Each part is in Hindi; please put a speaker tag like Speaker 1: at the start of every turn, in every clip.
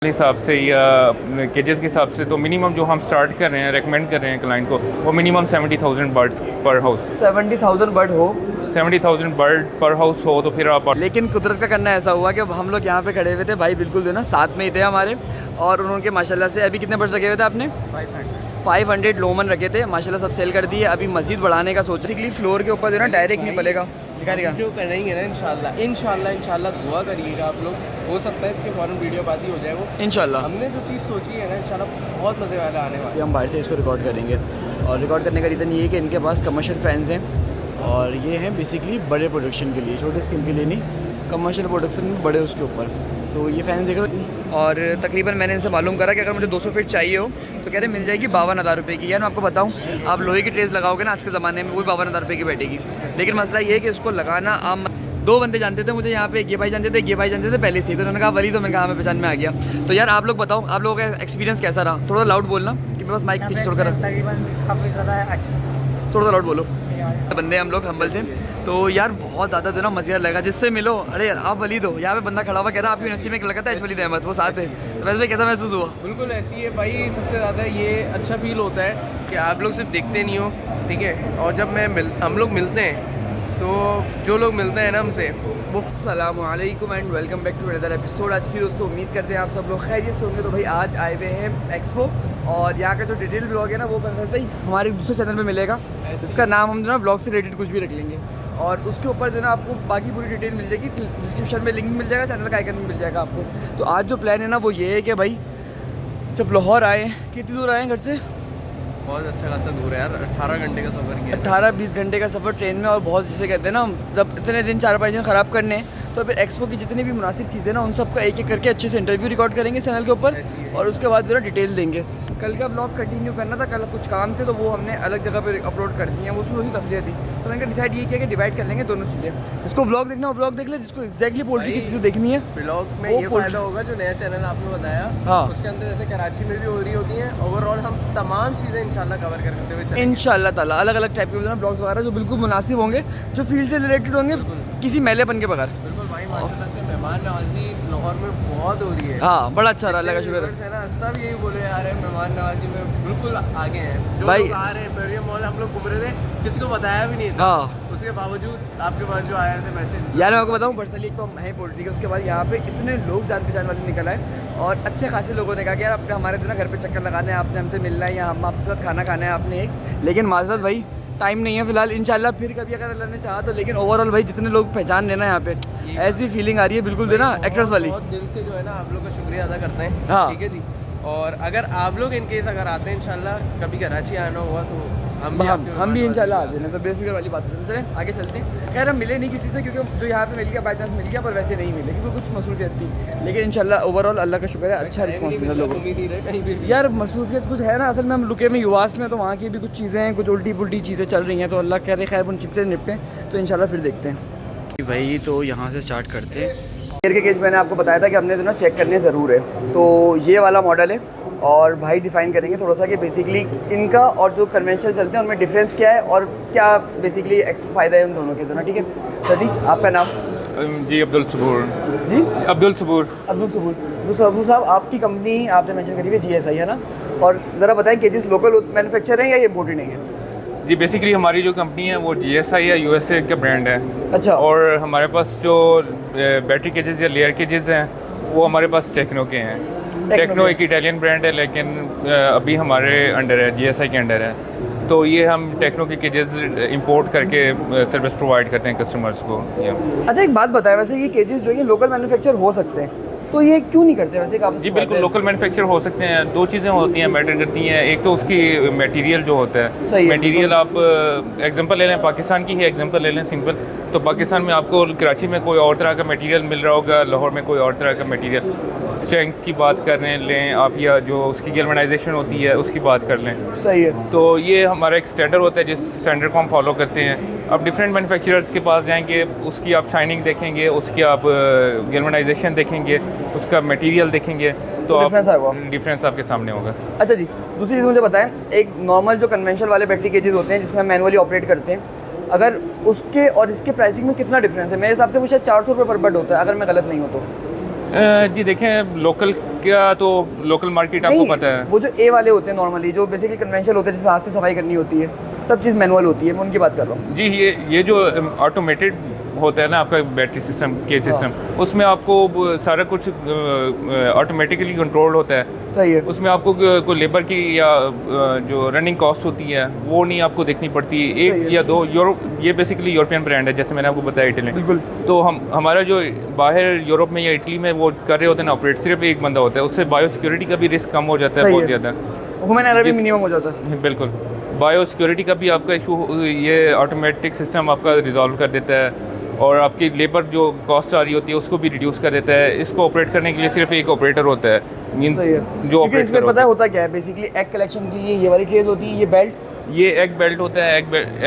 Speaker 1: हिसाब से या केजेस के हिसाब से तो मिनिमम जो हम स्टार्ट कर रहे हैं रेकमेंड कर रहे हैं क्लाइंट को वो मिनिमम 70,000 बर्ड्स पर हाउस
Speaker 2: 70,000 बर्ड हो,
Speaker 1: 70,000 बर्ड पर हाउस हो तो फिर आप
Speaker 2: लेकिन कुदरत का करना ऐसा हुआ कि हम लोग यहाँ पे खड़े हुए थे, भाई बिल्कुल जो ना साथ में ही थे हमारे, और उन्होंने माशाल्लाह से अभी कितने बर्ड्स रखे हुए थे आपने? 500 लोमन रखे थे, माशाल्लाह सब सेल कर दिए। अभी मजीद बढ़ाने का सोचा, बेसिकली फ्लोर के ऊपर जो ना डायरेक्ट नहीं पलेगा, दिखा देगा
Speaker 3: जो करेंगे ना इंशाल्लाह दुआ करिएगा आप लोग, हो सकता है इसके फ़ौरन वीडियो बात ही हो जाए वो
Speaker 2: इंशाल्लाह।
Speaker 3: हमने जो चीज़ सोची है ना इंशाल्लाह बहुत मज़े वाला आने वाला है।
Speaker 2: हम बाहर से इसको रिकॉर्ड करेंगे, और रिकॉर्ड करने का रीज़न ये है कि इनके पास कमर्शियल फैंस हैं, और ये हैं बेसिकली बड़े प्रोडक्शन के लिए, छोटे स्किन के लिए नहीं, कमर्शियल प्रोडक्शन में बड़े उसके ऊपर। तो ये फ़ैन देखो, और तकरीबन मैंने इनसे मालूम करा कि अगर मुझे 200 फीट चाहिए हो तो कह रहे मिल जाएगी 52,000 रुपये की। यार मैं आपको बताऊं, आप लोहे की ट्रेस लगाओगे ना आज के ज़माने में, वो भी 52,000 रुपये की बैठेगी। लेकिन मसला ये है कि इसको लगाना आम, दो बंदे जानते थे मुझे यहाँ पे, ये भाई जानते थे, ये भाई जानते थे पहले से, तो उन्होंने कहा वली, तो मैं कहा, मैं पहचान में आ गया। तो यार आप लोग बताओ, आप लोगों का एक्सपीरियंस कैसा रहा? थोड़ा लाउड बोलना कि मेरे पास माइक पीछे छोड़कर,
Speaker 4: तकरीबन काफ़ी ज़्यादा अच्छा
Speaker 2: थोड़ा सा लाउड बोलो। बंदे हम लोग हम्बल से, तो यार बहुत ज़्यादा जो ना मज़ेदार लगा, जिससे मिलो, अरे यार आप वलीद हो, यहाँ पे बंदा खड़ा हुआ कह रहा आपकी यूनिवर्सिटी में लगा था वलीद अहमद, वो साथ है। तो वैसे भाई कैसा महसूस हुआ?
Speaker 3: बिल्कुल ऐसी है भाई, सबसे ज़्यादा ये अच्छा फील होता है कि आप लोग सिर्फ देखते नहीं हो, ठीक है, और जब हम लोग मिलते हैं तो जो लोग मिलते हैं ना हमसे वो अस्सलामुअलैकुम and welcome back to another episode. आज की दोस्तों उम्मीद करते हैं आप सब लोग खैरियत से होंगे। तो भाई आज आए हुए हैं एक्सपो, और यहाँ का जो डिटेल ब्लॉग है ना वो भाई हमारे दूसरे चैनल पे मिलेगा, जिसका नाम हम जो ना ब्लॉग से रिलेटेड कुछ भी रख लेंगे, और उसके ऊपर जो ना आपको बाकी पूरी डिटेल मिल जाएगी, डिस्क्रिप्शन में लिंक मिल जाएगा, चैनल का आइकन मिल जाएगा आपको। तो आज जो प्लान है ना वो ये है कि भाई जब लाहौर आए, कितनी दूर आए घर से? बहुत अच्छा खासा दूर है यार, 18 घंटे का सफ़र किया,
Speaker 2: 18-20 घंटे का सफ़र ट्रेन में, और बहुत जिसे कहते हैं ना, जब इतने दिन 4-5 दिन ख़राब करने, तो फिर एक्सपो की जितनी भी मुनासिब चीज़ें ना उन सबका एक एक करके अच्छे से इंटरव्यू रिकॉर्ड करेंगे चैनल के ऊपर, और उसके बाद जो ना डिटेल देंगे। कल का ब्लॉग कंटिन्यू करना था, कल कुछ काम थे तो वो हमने अलग जगह पे अपलोड कर दिए हैं, उसमें थोड़ी तफरीह थी, तो मैंने डिसाइड ये किया कि डिवाइड कर लेंगे दोनों चीज़ें। जिसको ब्लॉग देखना वो ब्लॉग देख ले, जिसको एक्जैक्टली पोल्ट्री की चीज़ें देखनी है
Speaker 3: ब्लॉग में
Speaker 2: वो
Speaker 3: ये फ़ायदा होगा जो नया चैनल आपने बताया,
Speaker 2: हाँ,
Speaker 3: उसके अंदर जैसे कराची में भी हो रही होती हैं, ओवरऑल हम तमाम चीज़ें इंशाल्लाह कवर करते हुए चलेंगे
Speaker 2: इंशाल्लाह ताला। अलग अलग टाइप के ब्लॉग्स वगैरह जो बिल्कुल मुनासिब होंगे, जो फील्ड से रिलेटेड होंगे, किसी मैलेपन के बगैर।
Speaker 3: बिल्कुल भाई, माशाल्लाह से मेहमान नवाजी लाहौर में बहुत हो रही है।
Speaker 2: हाँ, बड़ा अच्छा रहा, अल्लाह का शुक्र
Speaker 3: है ना, सब यही बोले आ रहे हैं मेहमान नवाजी में बिल्कुल आगे हैं जो
Speaker 2: भाई।
Speaker 3: लोग आ रहे हैं पेरियम मॉल हम लोग घूम रहे थे, किसी को बताया भी नहीं था,
Speaker 2: हाँ,
Speaker 3: उसके बावजूद आपके पास जो आए थे मैसेज।
Speaker 2: यार मैं आपको बताऊँ पर्सनली, एक तो हम हैं पोल्ट्री के, उसके बाद यहाँ पे इतने लोग जान पहचान वाले निकल आए, और अच्छे खासे लोगों ने कहा कि यार आपने हमारे जो ना घर पे चक्कर लगाना है, आपने हमसे मिलना है, या हम आपके साथ खाना खाना है आपने एक, लेकिन माजरत भाई टाइम नहीं है फिलहाल, इंशाल्लाह फिर कभी अगर अल्लाह ने चाहा तो। लेकिन ओवरऑल भाई जितने लोग पहचान लेना यहाँ पे, ऐसी फीलिंग आ रही है बिल्कुल जो ना एक्ट्रेस वाली।
Speaker 3: बहुत दिल से जो है ना आप लोग का शुक्रिया अदा करते हैं,
Speaker 2: हाँ,
Speaker 3: ठीक है जी। और अगर आप लोग इन केस अगर आते हैं इंशाल्लाह कभी कराची आना हुआ तो हम भी
Speaker 2: इंशाल्लाह हाजिर हैं, तो बेफिक्र वाली बात है। चलें आगे चलते हैं। खैर हम मिले नहीं किसी से, क्योंकि जो यहाँ पे मिल गया बाई चांस मिल गया, पर वैसे नहीं मिले क्योंकि कुछ मसरूफियत थी, लेकिन इंशाल्लाह ओवरऑल अल्लाह का शुक्र है अच्छा रिस्पॉन्स मिला लोगों को। यार मसरूफियत कुछ है ना, असल में हम रुके में युवास में, तो वहाँ की भी कुछ चीज़ें हैं, कुछ उल्टी पुल्टी चीज़ें चल रही हैं, तो अल्लाह कह रहे खैर उन चीज़ से निपटें, तो इंशाल्लाह फिर देखते हैं भाई। तो यहाँ से स्टार्ट करते हैं। शेर के केस मैंने आपको बताया था कि हमने तो ना चेक करने ज़रूर है, तो ये वाला मॉडल है, और भाई डिफ़ाइन करेंगे थोड़ा सा कि बेसिकली इनका और जो कन्वेंशनल चलते हैं उनमें डिफरेंस क्या है, और क्या बेसिकली फ़ायदा है उन दोनों के दोनों। ठीक है सर जी, आपका नाम?
Speaker 1: जी अब्दुल सबूर।
Speaker 2: जी
Speaker 1: अब्दुल सबूर।
Speaker 2: अब्दुल सबूर साहब, आपकी कंपनी आपने मेंशन करी है GSI है ना, और ज़रा बताएं केजेस लोकल मैन्युफैक्चर है या इम्पोर्टेड नहीं है?
Speaker 1: जी बेसिकली हमारी जो कंपनी है वो GSI या USA का ब्रांड है।
Speaker 2: अच्छा।
Speaker 1: और हमारे पास जो बैटरी केजेस या लेयर केजेस हैं वो हमारे पास टेक्नो के हैं। टेक्नो एक इटालियन ब्रांड है, लेकिन अभी हमारे अंडर है, GSI के अंडर है, तो ये हम टेक्नो के केजेस इंपोर्ट करके सर्विस प्रोवाइड करते हैं कस्टमर्स को।
Speaker 2: अच्छा एक बात बताएं, वैसे ये केजेस जो है लोकल मैन्युफैक्चर हो सकते हैं, तो ये क्यों नहीं करते वैसे? आप
Speaker 1: जी बिल्कुल लोकल मैन्युफैक्चर हो सकते हैं। दो चीज़ें होती हैं मैटर करती हैं, एक तो उसकी मटेरियल जो होता है, मटेरियल आप एग्जांपल ले लें, पाकिस्तान की ही एग्जांपल ले लें सिंपल, तो पाकिस्तान में आपको कराची में कोई और तरह का मटेरियल मिल रहा होगा, लाहौर में कोई और तरह का मटेरियल। स्ट्रेंथ की बात कर लें आप, या जो उसकी गैल्वेनाइजेशन होती है उसकी बात कर लें।
Speaker 2: सही है।
Speaker 1: तो ये हमारा एक स्टैंडर्ड होता है, जिस स्टैंडर्ड को हम फॉलो करते हैं। अब डिफरेंट मैन्युफैक्चरर्स के पास जाएंगे, उसकी आप शाइनिंग देखेंगे, उसकी आप गैल्वेनाइजेशन देखेंगे, उसका मटेरियल देखेंगे, तो डिफरेंस आपके सामने होगा।
Speaker 2: अच्छा जी, दूसरी चीज़ मुझे बताएं, एक नॉर्मल जो कन्वेंशनल वाले बैटरी केजेस होते हैं जिसमें हम मैनुअली ऑपरेट करते हैं, अगर उसके और इसके प्राइसिंग में कितना डिफरेंस है? मेरे हिसाब से वो शायद 400 रुपये पर बर्ड होता है, अगर मैं गलत नहीं हूँ तो।
Speaker 1: जी देखें, लोकल का तो लोकल मार्केट आपको
Speaker 2: नहीं,
Speaker 1: पता है।
Speaker 2: वो जो ए वाले होते हैं नॉर्मली, जो बेसिकली कन्वेंशनल होते हैं जिसमें हाथ से सफाई करनी होती है, सब चीज़ मैनुअल होती है, मैं उनकी बात कर रहा हूँ।
Speaker 1: जी, ये जो ऑटोमेटेड होता है ना आपका बैटरी सिस्टम, केज सिस्टम, उसमें आपको सारा कुछ ऑटोमेटिकली कंट्रोल होता है।
Speaker 2: सही है।
Speaker 1: उसमें आपको कोई लेबर की या जो रनिंग कॉस्ट होती है वो नहीं आपको देखनी पड़ती। एक या दो ये बेसिकली यूरोपियन ब्रांड है, जैसे मैंने आपको बताया इटली।
Speaker 2: बिल्कुल।
Speaker 1: तो हमारा जो बाहर यूरोप में या इटली में वो कर रहे होते हैं ना ऑपरेट, सिर्फ एक बंदा होता है, उससे बायो सिक्योरिटी का भी रिस्क कम हो जाता है बहुत ज़्यादा।
Speaker 2: ह्यूमन एरर भी मिनिमम हो जाता है।
Speaker 1: बिल्कुल, बायो सिक्योरिटी का भी आपका इशू ये ऑटोमेटिक सिस्टम आपका रिजॉल्व कर देता है, और आपकी लेबर जो कॉस्ट आ रही होती है उसको भी रिड्यूस कर देता है। इसको ऑपरेट करने के लिए सिर्फ एक ऑपरेटर होता है, मींस जो ऑपरेट
Speaker 2: इसमें पता है होता क्या है, बेसिकली एग कलेक्शन के लिए ये वाली ट्रेज होती है, ये बेल्ट,
Speaker 1: ये एग बेल्ट होता है।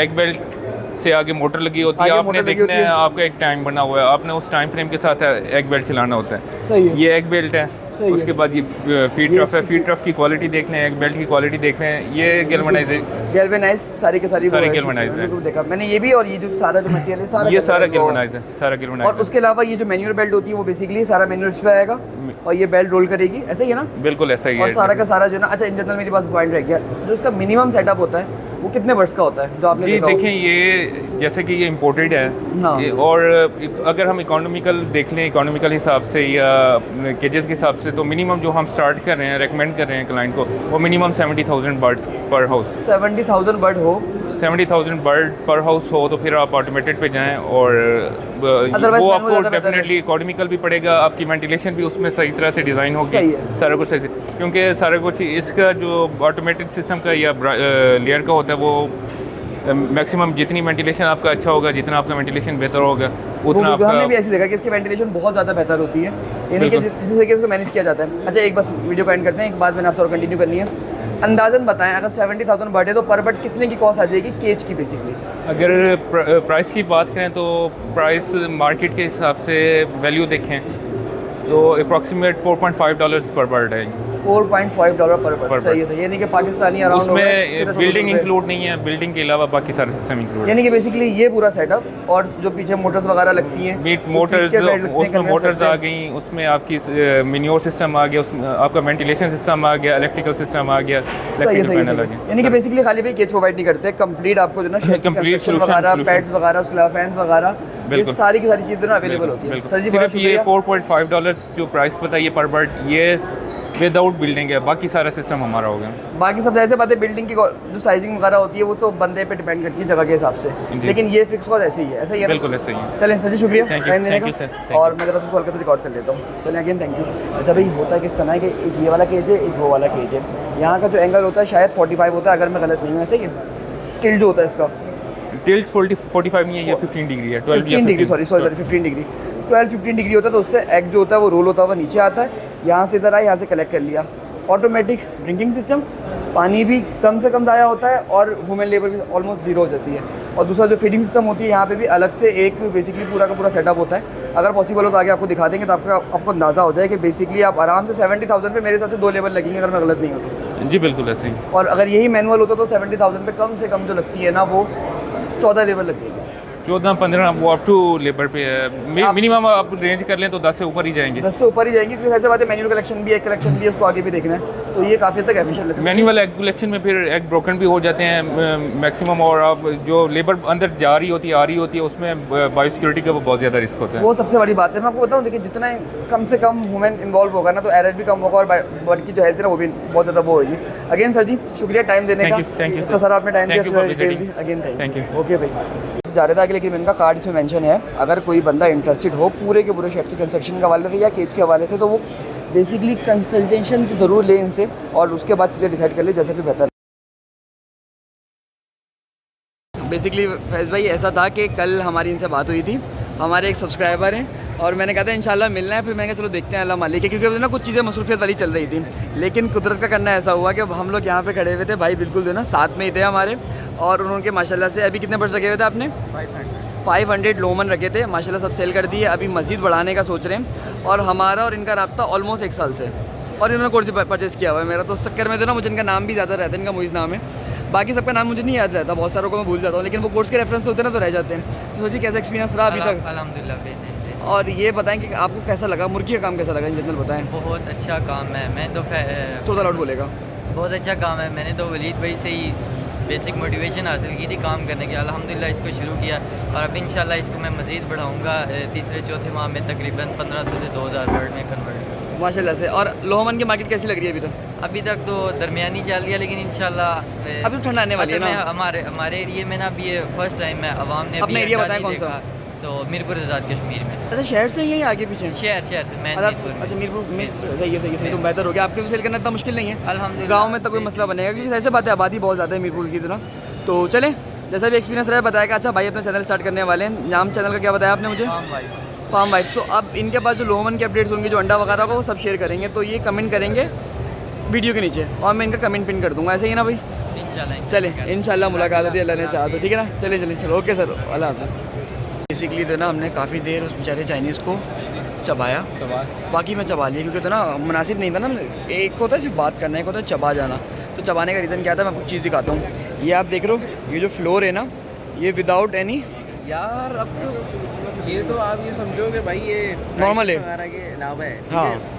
Speaker 1: एग बेल्ट से आगे मोटर लगी होती है, आपने देखना है आपका एक टाइम बना हुआ है, आपने उस टाइम फ्रेम के साथ एग बेल्ट चलाना होता है।
Speaker 2: सही है।
Speaker 1: ये एग बेल्ट है। उसके बाद ये फीड ट्रफ है, फीड ट्रफ की क्वालिटी देख लें, एग बेल्ट की क्वालिटी देख लें। ये
Speaker 2: गैल्वेनाइज सारी के सारी
Speaker 1: गैल्वेनाइज है।
Speaker 2: देखा मैंने ये भी, और ये जो सारा जो मटेरियल है सारा
Speaker 1: ये सारा गैल्वेनाइज है, सारा गैल्वेनाइज।
Speaker 2: और उसके अलावा ये जो मैनुअल बेल्ट होती है वो बेसिकली सारा मैनुअल इस पे आएगा और ये बेल्ट रोल करेगी, ऐसा ही है ना?
Speaker 1: बिल्कुल ऐसा ही है।
Speaker 2: और सारा का सारा जो है ना, अच्छा इन जनरल मेरे पास पॉइंट रह गया, जो इसका मिनिमम सेटअप होता है वो कितने वर्ड्स का होता है जो आपने देखा?
Speaker 1: देखें, ये जैसे कि ये इम्पोर्टेड है।
Speaker 2: हाँ।
Speaker 1: और अगर हम इकोनॉमिकल देख लें, इकोनॉमिकल हिसाब से या केजेस के हिसाब से, तो मिनिमम जो हम स्टार्ट कर रहे हैं, रेकमेंड कर रहे हैं क्लाइंट को, वो मिनिमम 70,000 बर्ड्स पर हाउस।
Speaker 2: 70,000 बर्ड हो,
Speaker 1: 70,000 बर्ड पर हाउस हो तो फिर आप ऑटोमेटेड पे जाएं, और वो आपको डेफिनेटली इकोनॉमिकल भी पड़ेगा, आपकी वेंटिलेशन भी उसमें सही तरह से डिज़ाइन होगी, सारा कुछ सही से, क्योंकि सारा कुछ इसका जो ऑटोमेटेड सिस्टम का या लेयर का होता है वो मैक्सिमम जितनी वेंटिलेशन आपका अच्छा होगा, जितना आपका वेंटिलेशन बेहतर होगा, उतना आपका।
Speaker 2: हमने भी ऐसी देखा कि इसकी वेंटिलेशन बहुत ज़्यादा बेहतर होती है, यानी कि जिस तरीके से इसको मैनेज किया जाता है। अच्छा, एक बस वीडियो को एंड करते हैं, एक बात मैंने आपसे और कंटिन्यू करनी है। अंदाज़न बताएं, अगर 70,000 बर्ड है तो पर बर्ड कितने की कॉस्ट आ जाएगी केज की बेसिकली?
Speaker 1: अगर प्राइस की बात करें तो प्राइस मार्केट के हिसाब से वैल्यू देखें तो अप्रॉक्सीमेट $4.5 पर बर्ड है।
Speaker 2: $4.5 पर बर्ड, सही है। यानी कि पाकिस्तानी अराउंड
Speaker 1: उसमें बिल्डिंग इंक्लूड नहीं है, बिल्डिंग के अलावा बाकी सारे सिस्टम इंक्लूड,
Speaker 2: यानी कि बेसिकली ये पूरा सेटअप, और जो पीछे मोटर्स वगैरह लगती हैं,
Speaker 1: मीट मोटर्स, उसमें मोटर्स आ गई, उसमें आपकी मिन्योर सिस्टम आ गया, उसमें आपका वेंटिलेशन सिस्टम आ गया, इलेक्ट्रिकल सिस्टम आ गया, इलेक्ट्रिकल पैनल आ गया।
Speaker 2: यानी कि बेसिकली खाली भी केज प्रोवाइड नहीं करते, कंप्लीट आपको जो ना
Speaker 1: कंप्लीट
Speaker 2: सोल्यूशन, पैड्स वगैरह, उसके अलावा फैंस वगैरह, ये सारी की सारी चीज़ें ना अवेलेबल होती है। सर जी,
Speaker 1: सिर्फ ये $4.5 जो प्राइस बताइए पर बर्ड, ये विदाउट बिल्डिंग है, बाकी सारा सिस्टम हमारा हो गया।
Speaker 2: बाकी सब ऐसे बातें, बिल्डिंग की जो साइजिंग वगैरह होती है वो तो बंदे पे डिपेंड करती है, जगह के हिसाब से, लेकिन ये फिक्स कॉस्ट ऐसे ही है, ऐसा ही है।
Speaker 1: बिल्कुल ऐसे ही है।
Speaker 2: चलें सर जी, शुक्रिया टाइम देने
Speaker 1: थैंक यू
Speaker 2: का,
Speaker 1: सर।
Speaker 2: और मैं ज़रा उसको हल्का से रिकॉर्ड कर लेता हूँ। चलें अगेन, थैंक यू। अच्छा भाई, होता किस तरह है कि एक ये वाला केज है, एक वो वाला केज है। यहाँ का जो एंगल होता है शायद 45 होता है, अगर मैं गलत नहीं हूँ, ऐसे ही टिल्ट जो होता है इसका,
Speaker 1: टिल्ट 45 नहीं है, ये 15 डिग्री है,
Speaker 2: 15 डिग्री, सॉरी 15 डिग्री, 12-15 डिग्री होता है। तो उससे एग जो होता है वो रोल होता हुआ नीचे आता है, यहाँ से इधर आया, यहाँ से कलेक्ट कर लिया। ऑटोमेटिक ड्रिंकिंग सिस्टम, पानी भी कम से कम ज़ाया होता है और ह्यूमन लेबर भी ऑलमोस्ट ज़ीरो हो जाती है। और दूसरा जो फीडिंग सिस्टम होती है, यहाँ पे भी अलग से एक बेसिकली पूरा का पूरा सेटअप होता है। अगर पॉसिबल हो तो आगे आपको दिखा देंगे, तो आपको अंदाज़ा हो जाए कि बेसिकली आप आराम से 70,000 पे मेरे हिसाब से 2 लेबर लगेंगे, अगर मैं गलत नहीं हूँ।
Speaker 1: जी बिल्कुल ऐसे ही।
Speaker 2: और अगर यही मैनुअल होता तो 70,000 पे कम से कम जो लगती है ना, वो 14 लेबर लग जाएगी।
Speaker 1: 14-15 वो अप टू लेबर पे है, मिनिमम आप रेंज कर लें तो 10 से ऊपर ही जाएंगे।
Speaker 2: 10 से ऊपर ही जाएंगे, क्योंकि ऐसे बात है, मैनुअल कलेक्शन भी है, कलेक्शन भी है, उसको आगे भी देखना है, तो ये काफ़ी तक एफिशिएंट लगता है।
Speaker 1: मैनुअल एग कलेक्शन में फिर एग ब्रोकन भी हो जाते हैं मैक्सिमम, और आप जो लेबर अंदर जा रही होती है, आ रही होती है, उसमें बायो सिक्योरिटी का वो बहुत ज़्यादा रिस्क होता है।
Speaker 2: वो सबसे बड़ी बात है। मैं आपको बताऊँ, देखिए जितना कम से कम ह्यूमन इन्वॉल्व होगा ना, तो एरर भी कम होगा, और बर्ड की जो हेल्थ है ना वो भी बहुत ज़्यादा वो होगी। अगेन सर जी, शुक्रिया टाइम देने का।
Speaker 1: थैंक यू
Speaker 2: सर, आपने टाइम दिया,
Speaker 1: अगेन
Speaker 2: थैंक यू। ओके भाई, जा रहे थे आगे, लेकिन इनका कार्ड इसमें मेंशन है, अगर कोई बंदा इंटरेस्टेड हो पूरे के पूरे शेड की कंस्ट्रक्शन के हवाले से या केज के हवाले से, तो वो बेसिकली कंसल्टेशन तो ज़रूर ले इनसे, और उसके बाद चीज़ें डिसाइड कर ले जैसे भी बेहतर। बेसिकली फैज़ भाई, ऐसा था कि कल हमारी इनसे बात हुई थी, हमारे एक सब्सक्राइबर हैं, और मैंने कहा था इंशाल्लाह मिलना है, फिर मैंने कहा चलो देखते हैं, अल्लाह मालिक है, क्योंकि ना कुछ चीज़ें मसरूफियत वाली चल रही थी। लेकिन कुदरत का करना ऐसा हुआ कि हम लोग यहाँ पे खड़े हुए थे, भाई बिल्कुल जो है ना साथ में ही थे हमारे, और उन्होंने माशाल्लाह से अभी कितने बर्ड्स रखे हुए थे आपने? 500 लोमन रखे थे, माशाल्लाह सब सेल कर दिए, अभी मज़ीद बढ़ाने का सोच रहे हैं, और हमारा और इनका रब्ता ऑलमोस्ट 1 साल से, और इन्होंने कोर्स परचेज़ किया हुआ है मेरा, तो उस चक्कर में जो ना मुझे इनका नाम भी ज़्यादा रहता है, इनका मुइज़ नाम है, बाकी सबका नाम मुझे नहीं याद रहता, बहुत सारों को मैं भूल जाता हूँ, लेकिन वो कोर्स के रेफरेंस होते हैं ना तो रह जाते हैं। तो सोचिए कैसा एक्सपीरियंस रहा अभी तक?
Speaker 5: अल्हम्दुलिल्लाह बेहतरीन।
Speaker 2: और ये बताएं कि आपको कैसा लगा, मुर्गी का काम कैसा लगा इन जनरल बताएं।
Speaker 5: बहुत अच्छा काम है। मैं तो
Speaker 2: थोड़ा लाउड बोलेगा।
Speaker 5: बहुत अच्छा काम है। मैंने तो वलीद भाई से ही बेसिक मोटिवेशन हासिल की थी काम करने की। अल्हम्दुलिल्लाह इसको शुरू किया और अब इंशाल्लाह इसको मैं मज़ीद बढ़ाऊँगा। तीसरे चौथे माह में तकरीबन 1500 से 2000 वर्ड में कन्वर्ट करूँगा
Speaker 2: माशाल्लाह से। और लोहामन की मार्केट कैसी लग रही है अभी तक?
Speaker 5: अभी तक तो दरमियानी चल रही है, लेकिन इंशाल्लाह
Speaker 2: अभी तो ठंड आने वाली है
Speaker 5: असल में
Speaker 2: ना।
Speaker 5: हमारे एरिए में ना अभी ये फर्स्ट टाइम है अवाम ने
Speaker 2: अपना
Speaker 5: अभी
Speaker 2: एरिया
Speaker 5: अड्डा
Speaker 2: बताएं
Speaker 5: नहीं
Speaker 2: कौन सा?
Speaker 5: देखा। तो मीरपुर आज़ाद कश्मीर में।
Speaker 2: अच्छा, शहर से ही है या आगे पीछे?
Speaker 5: शहर से मैं मीरपुर में।
Speaker 2: अच्छा, मीरपुर में सही तो बेहतर हो गया। आपके सेल करना इतना मुश्किल नहीं है
Speaker 5: अल्हम्दुलिल्लाह।
Speaker 2: गाँव में तो कोई मसला बनेगा, क्योंकि ऐसे बात है आबादी बहुत ज़्यादा है मीरपुर की तरह। तो चलें, जैसा भी एक्सपीरियंस रहा है बताया। अच्छा भाई अपना चैनल स्टार्ट करने वाले हैं, नाम चैनल का क्या बताया आपने मुझे? Farm wife. तो अब इनके पास जो लोहामन के अपडेट्स होंगे, जो अंडा वगैरह होगा, वो सब शेयर करेंगे। तो ये कमेंट करेंगे वीडियो के नीचे और मैं इनका कमेंट पिन कर दूँगा, ऐसे ही ना भाई?
Speaker 5: इंशाल्लाह।
Speaker 2: चले इंशाल्लाह मुलाकात होती है अल्लाह ने चाहा तो, ठीक है ना? चले सर, ओके सर, अल्लाह हाफ़िज़। बेसिकली तो ना हमने काफ़ी देर उस बेचारे चाइनीज़ को चबाया, बाकी मैं चबा लिया क्योंकि तो ना मुनासिब नहीं था ना। एक होता है सिर्फ बात करना, एक होता है चबा जाना। तो चबाने का रीज़न क्या था, मैं आपको चीज़ दिखाता हूँ। ये आप देख रहे हो, ये जो फ्लोर है ना, ये विदाउट एनी
Speaker 3: यार अब तो ये तो आप ये समझो कि भाई ये
Speaker 2: नॉर्मल है
Speaker 3: वगैरह के अलावा है, ठीक
Speaker 2: हाँ
Speaker 3: है?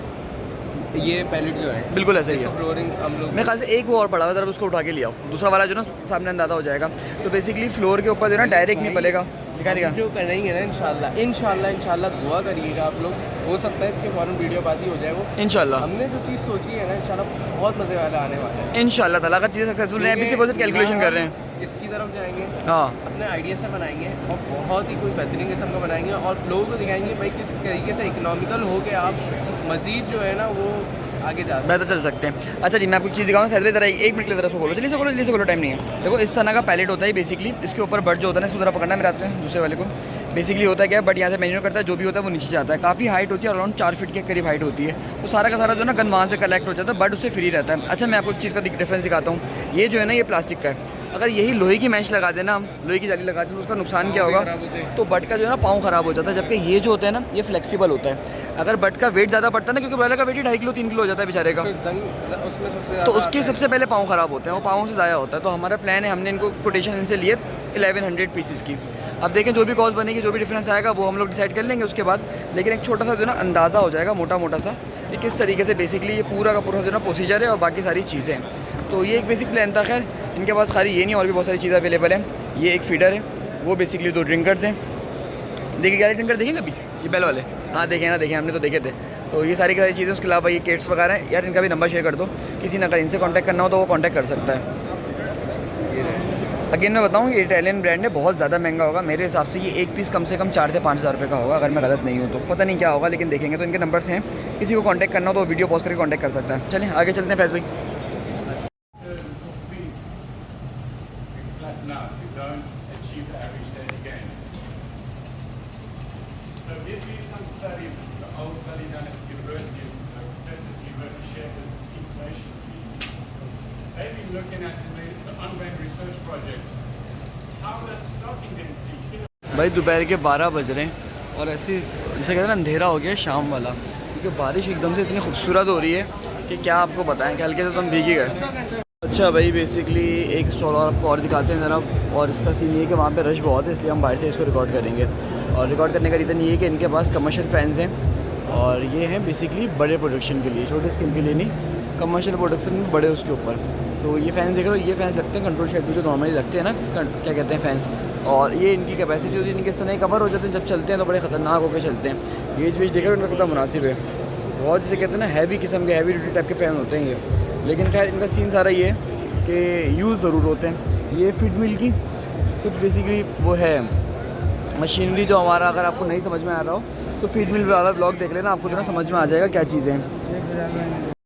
Speaker 3: ये पैलेट जो है
Speaker 2: बिल्कुल ऐसे ही है।
Speaker 3: फ्लोरिंग हम लोग
Speaker 2: मेरे ख्याल से एक वो और पड़ा हुआ है, जरा उसको उठा के लिया, दूसरा वाला जो ना सामने अंदाज़ा हो जाएगा। तो बेसिकली फ्लोर के ऊपर जो ना डायरेक्ट नहीं पलेगा, दिखा
Speaker 3: जो करेंगे ना इंशाल्लाह दुआ करिएगा आप लोग। हो सकता है इसके फ़ौरन वीडियो बात ही हो जाए वो
Speaker 2: इंशाल्लाह।
Speaker 3: हमने जो चीज़ सोची है ना इंशाल्लाह बहुत मज़े वाला आने वाला है
Speaker 2: इंशाल्लाह ताला। अगर चीज़ें सक्सेसफुल रहे, अभी से बहुत कैलकुलेशन कर रहे हैं।
Speaker 3: इसकी तरफ जाएंगे,
Speaker 2: हाँ
Speaker 3: अपने आइडिया से बनाएंगे और बहुत ही कोई बेहतरीन किस्म का बनाएंगे और लोगों को दिखाएंगे भाई किस तरीके से इकोनॉमिकल हो के आप मज़ीद जो है ना वो आगे जा सकते
Speaker 2: बेहतर चल सकते हैं। अच्छा जी, मैं आपको एक चीज़ दिखाऊँ सैलरी तरह, एक मिनट के लिए ज़रा खोलो, चलिए से खोलो, टाइम नहीं है। देखो इस तरह का पैलेट होता है बेसिकली, इसके ऊपर बट जो होता है ना, इसको ज़रा पकड़ना है मेरे हाथ में, दूसरे वाले को। बेसिकली होता है क्या है, बट यहाँ से मेन्यू करता है, जो भी होता है वो नीचे जाता है। काफ़ी हाइट होती है, अराउंड 4 फीट के करीब हाइट होती है। तो सारा का सारा जो ना गन वहाँ से कलेक्ट हो जाता है, बट उससे फ्री रहता है। अच्छा मैं आपको एक चीज़ का डिफरेंस दिखाता हूँ। ये जो है ना, ये प्लास्टिक का है। अगर यही लोहे की मैश लगा देना, हम लोहे की जाली लगा दें, तो उसका नुकसान क्या होगा, तो बट का जो है ना पाँव ख़राब हो जाता है। जबकि ये जो होता है ना, ये फ्लेक्सिबल होता है। अगर बट का वेट ज़्यादा पड़ता है ना, क्योंकि ब्रॉयलर का वेट ही 2.5 किलो 3 किलो हो जाता है बेचारे का,
Speaker 3: उसमें सबसे
Speaker 2: तो उसके सबसे पहले पाँव ख़राब होते हैं, वो पाँव से ज़ाया होता है। तो हमारा प्लान है, हमने इनको कोटेशन इनसे लिए 1100 पीसेस की। अब देखें जो भी कॉस्ट बनेगी, जो भी डिफरेंस आएगा वो हम लोग डिसाइड कर लेंगे उसके बाद। लेकिन एक छोटा सा जो ना अंदाज़ा हो जाएगा, मोटा सा, कि किस तरीके से बेसिकली ये पूरा का पूरा जो ना प्रोसीजर है और बाकी सारी चीज़ें। तो ये एक बेसिक प्लान था। खैर इनके पास खाली ये नहीं, और भी बहुत सारी चीज़ें अवेलेबल हैं। ये एक फीडर है, वो बेसिकली 2 ड्रिंकर्स हैं। देखिए गाड़ी ड्रिंकर देखें कभी, ये बेल वाले, हाँ देखें ना, देखें हमने तो देखे थे। तो ये सारी की सारी चीज़ें, उसके अलावा ये केट्स वगैरह हैं। यार इनका भी नंबर शेयर कर दो, किसी ने अगर इनसे कॉन्टैक्ट करना हो तो वो कॉन्टैक्ट कर सकता है। अगेन मैं बताऊँ, ये इटालियन ब्रांड है, बहुत ज़्यादा महंगा होगा मेरे हिसाब से। ये एक पीस कम से कम 4 से 5 हज़ार रुपये का होगा, अगर मैं गलत नहीं हूँ तो। पता नहीं क्या होगा, लेकिन देखेंगे। तो इनके नंबर्स हैं, किसी को कॉन्टैक्ट करना हो तो वीडियो पॉज करके कॉन्टैक्ट कर सकता है। चलें आगे चलते हैं फैज़ भाई।
Speaker 6: They've been looking at it's an ongoing research project. How does stocking density?
Speaker 2: भाई दोपहर के 12 बज रहे हैं और ऐसे जैसे कहते हैं ना अंधेरा हो गया शाम वाला, क्योंकि बारिश एकदम से इतनी खूबसूरत हो रही है कि क्या आपको बताएं कि हल्के से तो हम भीग ही गए। अच्छा भाई बेसिकली एक स्टॉल और आपको और दिखाते हैं ज़रा, और इसका सीन ये है कि वहाँ पे रश बहुत है, इसलिए हम बाहर से इसको रिकॉर्ड करेंगे। और रिकॉर्ड करने का रीज़न ये है कि इनके पास कमर्शियल फ़ैन्स हैं, और ये हैं बेसिकली बड़े प्रोडक्शन के लिए, छोटे स्किन के लिए नहीं, कमर्शियल प्रोडक्शन में बड़े उसके ऊपर। तो ये फ़ैन्स देख रहे हो, ये फ़ैन्स लगते हैं कंट्रोल शेड में जो नॉर्मली लगते हैं ना, क्या कहते हैं फ़ैन्स। और ये इनकी कैपेसिटी होती है, इनके इस तरह कवर हो जाते हैं, जब चलते हैं तो बड़े ख़तरनाक होकर चलते हैं। गेज वेज देखकर उनका कितना मुनासिब है, बहुत जैसे कहते हैं ना हैवी किस्म के, हैवी ड्यूटी टाइप के फ़ैन होते हैं ये। लेकिन खैर इनका सीन सारा ये है कि यूज़ ज़रूर होते हैं। ये फीड मिल की कुछ बेसिकली वो है मशीनरी जो हमारा, अगर आपको नहीं समझ में आ रहा हो तो फीड मिल वाला ब्लॉग देख लेना, आपको जो ना समझ में आ जाएगा क्या चीज़ें हैं।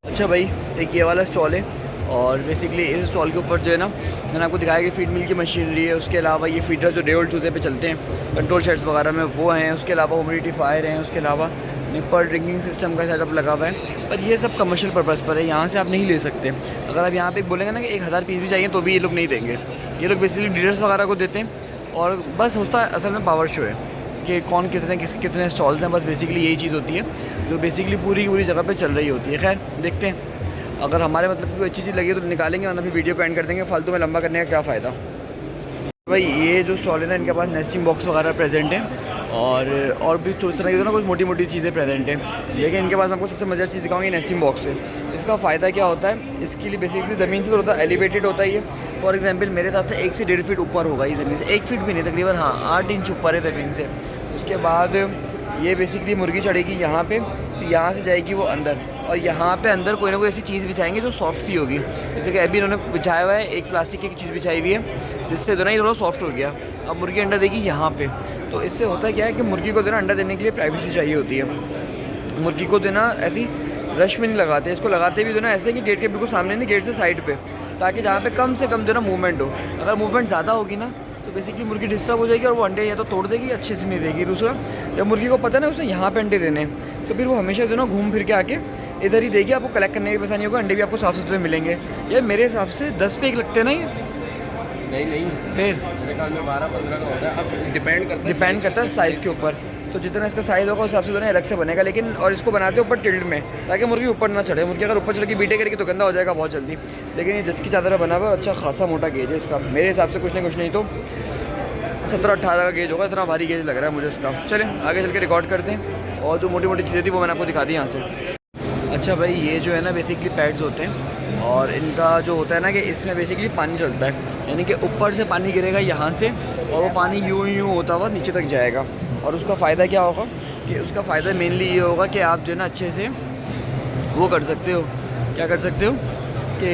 Speaker 2: अच्छा भाई एक ये वाला स्टॉल है, और बेसिकली इस स्टॉल के ऊपर जो है ना मैंने आपको दिखाया कि फीड मिल की मशीनरी है। उसके अलावा ये फीडर जो डे ओल्ड चूज़े पे चलते हैं कंट्रोल शेड्स वगैरह में वो हैं। उसके अलावा ह्यूमिडिफायर हैं, उसके अलावा निप्पल ड्रिंकिंग सिस्टम का सेटअप लगा हुआ है। पर ये सब कमर्शियल पर्पज़ पर है, यहाँ से आप नहीं ले सकते। अगर आप यहाँ पे बोलेंगे ना कि 1000 पीस भी चाहिए तो भी ये लोग नहीं देंगे। ये लोग बेसिकली डीलर्स वगैरह को देते हैं, और बस होता है असल में पावर शो है कि कौन कितने स्टॉल्स हैं। बस बेसिकली यही चीज़ होती है जो बेसिकली पूरी की पूरी जगह पे चल रही होती है। खैर देखते हैं, अगर हमारे मतलब कोई अच्छी चीज़ लगी तो निकालेंगे, वरना फिर वीडियो को एंड कर देंगे, फालतू में लंबा करने का क्या फ़ायदा। भाई ये जो स्टॉल है ना, इनके पास नेस्टिंग बॉक्स वगैरह प्रेजेंट है, और भी सोच रहा है ना कुछ मोटी मोटी चीज़ें प्रेजेंट हैं। लेकिन इनके पास आपको सबसे मज़ेदार चीज़ दिखाऊंगी नेस्टिंग बॉक्स है। इसका फ़ायदा क्या होता है, इसके लिए बेसिकली ज़मीन से थोड़ा एलिवेटेड होता है ये। फॉर एग्जांपल मेरे हिसाब से 1 से 1.5 फीट ऊपर होगा ये ज़मीन से, 1 फीट भी नहीं तकरीबन, हाँ 8 इंच ऊपर है ज़मीन से। उसके बाद ये बेसिकली मुर्गी चढ़ेगी यहाँ पे, तो यहाँ से जाएगी वो अंदर, और यहाँ पे अंदर कोई ना कोई ऐसी चीज़ बिछाएंगे जो सॉफ्ट सी होगी। जैसे कि अभी इन्होंने बिछाया हुआ है एक प्लास्टिक की चीज़ बिछाई हुई है, जिससे जो ना ये थोड़ा सॉफ्ट हो गया। अब मुर्गी अंडा देगी यहाँ पे, तो इससे होता क्या है कि मुर्गी को देना अंडा देने के लिए प्राइवेसी चाहिए होती है। मुर्गी को देना ऐसी रश में नहीं लगाते, इसको लगाते भी देना ऐसे कि गेट के बिल्कुल सामने नहीं, गेट से साइड पे, ताकि जहाँ पे कम से कम देना मूवमेंट हो। अगर मूवमेंट ज़्यादा होगी ना तो बेसिकली मुर्गी डिस्टर्ब हो जाएगी और वो अंडे या तो तोड़ देगी, अच्छे से नहीं देगी। दूसरा, जब मुर्गी को पता है ना उसने यहाँ पे अंडे देने हैं, तो फिर वो हमेशा जो ना घूम फिर के आके इधर ही देगी, आपको कलेक्ट करने की भी आसानी होगा, अंडे भी आपको साफ सुथरे मिलेंगे। ये मेरे हिसाब से 10 पे 1 लगते हैं ना ये,
Speaker 3: नहीं
Speaker 2: फिर
Speaker 3: मेरे ख्याल में 12-15 का होता है। अब डिपेंड करता है
Speaker 2: साइज़ के ऊपर, तो जितना इसका साइज़ होगा उस हिसाब से दोनों अलग से बनेगा। लेकिन और इसको बनाते हैं ऊपर टिल्ड में, ताकि मुर्गी ऊपर ना चढ़े। मुर्गी अगर ऊपर चढ़ के बीटे करेगी तो गंदा हो जाएगा बहुत जल्दी। लेकिन ये जस्ट की चादर बना हुआ है, अच्छा खासा मोटा गेज है इसका, मेरे हिसाब से कुछ नहीं तो 17-18 का गेज होगा, इतना भारी गेज लग रहा है मुझे इसका। चलें आगे चल के रिकॉर्ड करते हैं, और जो मोटी मोटी चीज़ें थी वो मैंने आपको दिखा दी यहाँ से। अच्छा भाई, ये जो है ना बेसिकली पैड्स होते हैं, और इनका जो होता है ना कि इसमें बेसिकली पानी चलता है, यानी कि ऊपर से पानी गिरेगा यहाँ से, और वो पानी यूँ होता हुआ नीचे तक जाएगा। और उसका फ़ायदा क्या होगा कि उसका फ़ायदा मेनली ये होगा कि आप जो है ना अच्छे से वो कर सकते हो, क्या कर सकते हो कि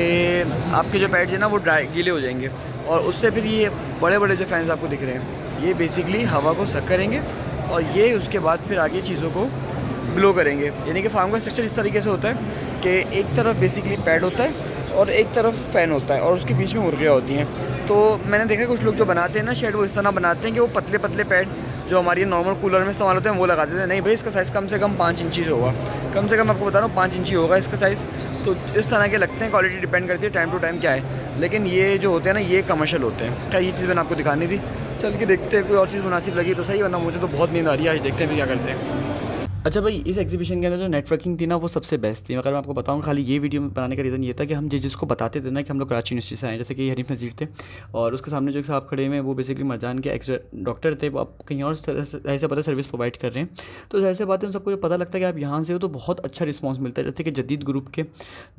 Speaker 2: आपके जो पैड्स हैं ना वो ड्राई गीले हो जाएंगे, और उससे फिर ये बड़े बड़े जो फैंस आपको दिख रहे हैं ये बेसिकली हवा को सक करेंगे, और ये उसके बाद फिर आगे चीज़ों को ब्लो करेंगे। यानी कि फार्म का स्ट्रक्चर इस तरीके से होता है कि एक तरफ बेसिकली पैड होता है और एक तरफ फ़ैन होता है, और उसके बीच में मुर्गियाँ होती हैं। तो मैंने देखा कुछ लोग जो बनाते हैं ना शेड, वो इस तरह बनाते हैं कि वो पतले पतले पैड जो हमारी नॉर्मल कूलर में इस्तेमाल होते हैं वो लगा देते हैं। नहीं भाई, इसका साइज़ कम से कम 5 इंची होगा, कम से कम आपको बता रहा हूँ 5 इंची होगा इसका साइज़। तो इस तरह के लगते हैं, क्वालिटी डिपेंड करती है टाइम टू टाइम क्या है। लेकिन ये जो होते हैं ना ये कमर्शियल होते हैं। क्या ये चीज़ मैंने आपको दिखानी थी, चल के देखते हैं कोई और चीज़ मुनासिब लगी तो सही, वरना मुझे तो बहुत नींद आ रही है, आज देखते हैं फिर क्या करते हैं। अच्छा भाई, इस एग्जीबिशन के अंदर जो नेटवर्किंग थी ना वो सबसे बेस्ट थी। अगर मैं आपको बताऊं, खाली ये वीडियो बनाने का रीज़न ये था कि हम जिसको बताते थे ना कि हम लोग कराची यूनिवर्सिटी से आए, जैसे कि हरीफ नज़ीर थे, और उसके सामने जो एक साहब खड़े हुए हैं वो बेसिकली मरजान के एक्स डॉक्टर थे, वो आप कहीं और ऐसे पता सर्विस प्रोवाइड कर रहे हैं। तो ऐसे बातें उन सबको जो पता लगता है कि आप यहाँ से हो तो बहुत अच्छा रिस्पॉन्स मिलता है। जैसे कि जदीद ग्रुप के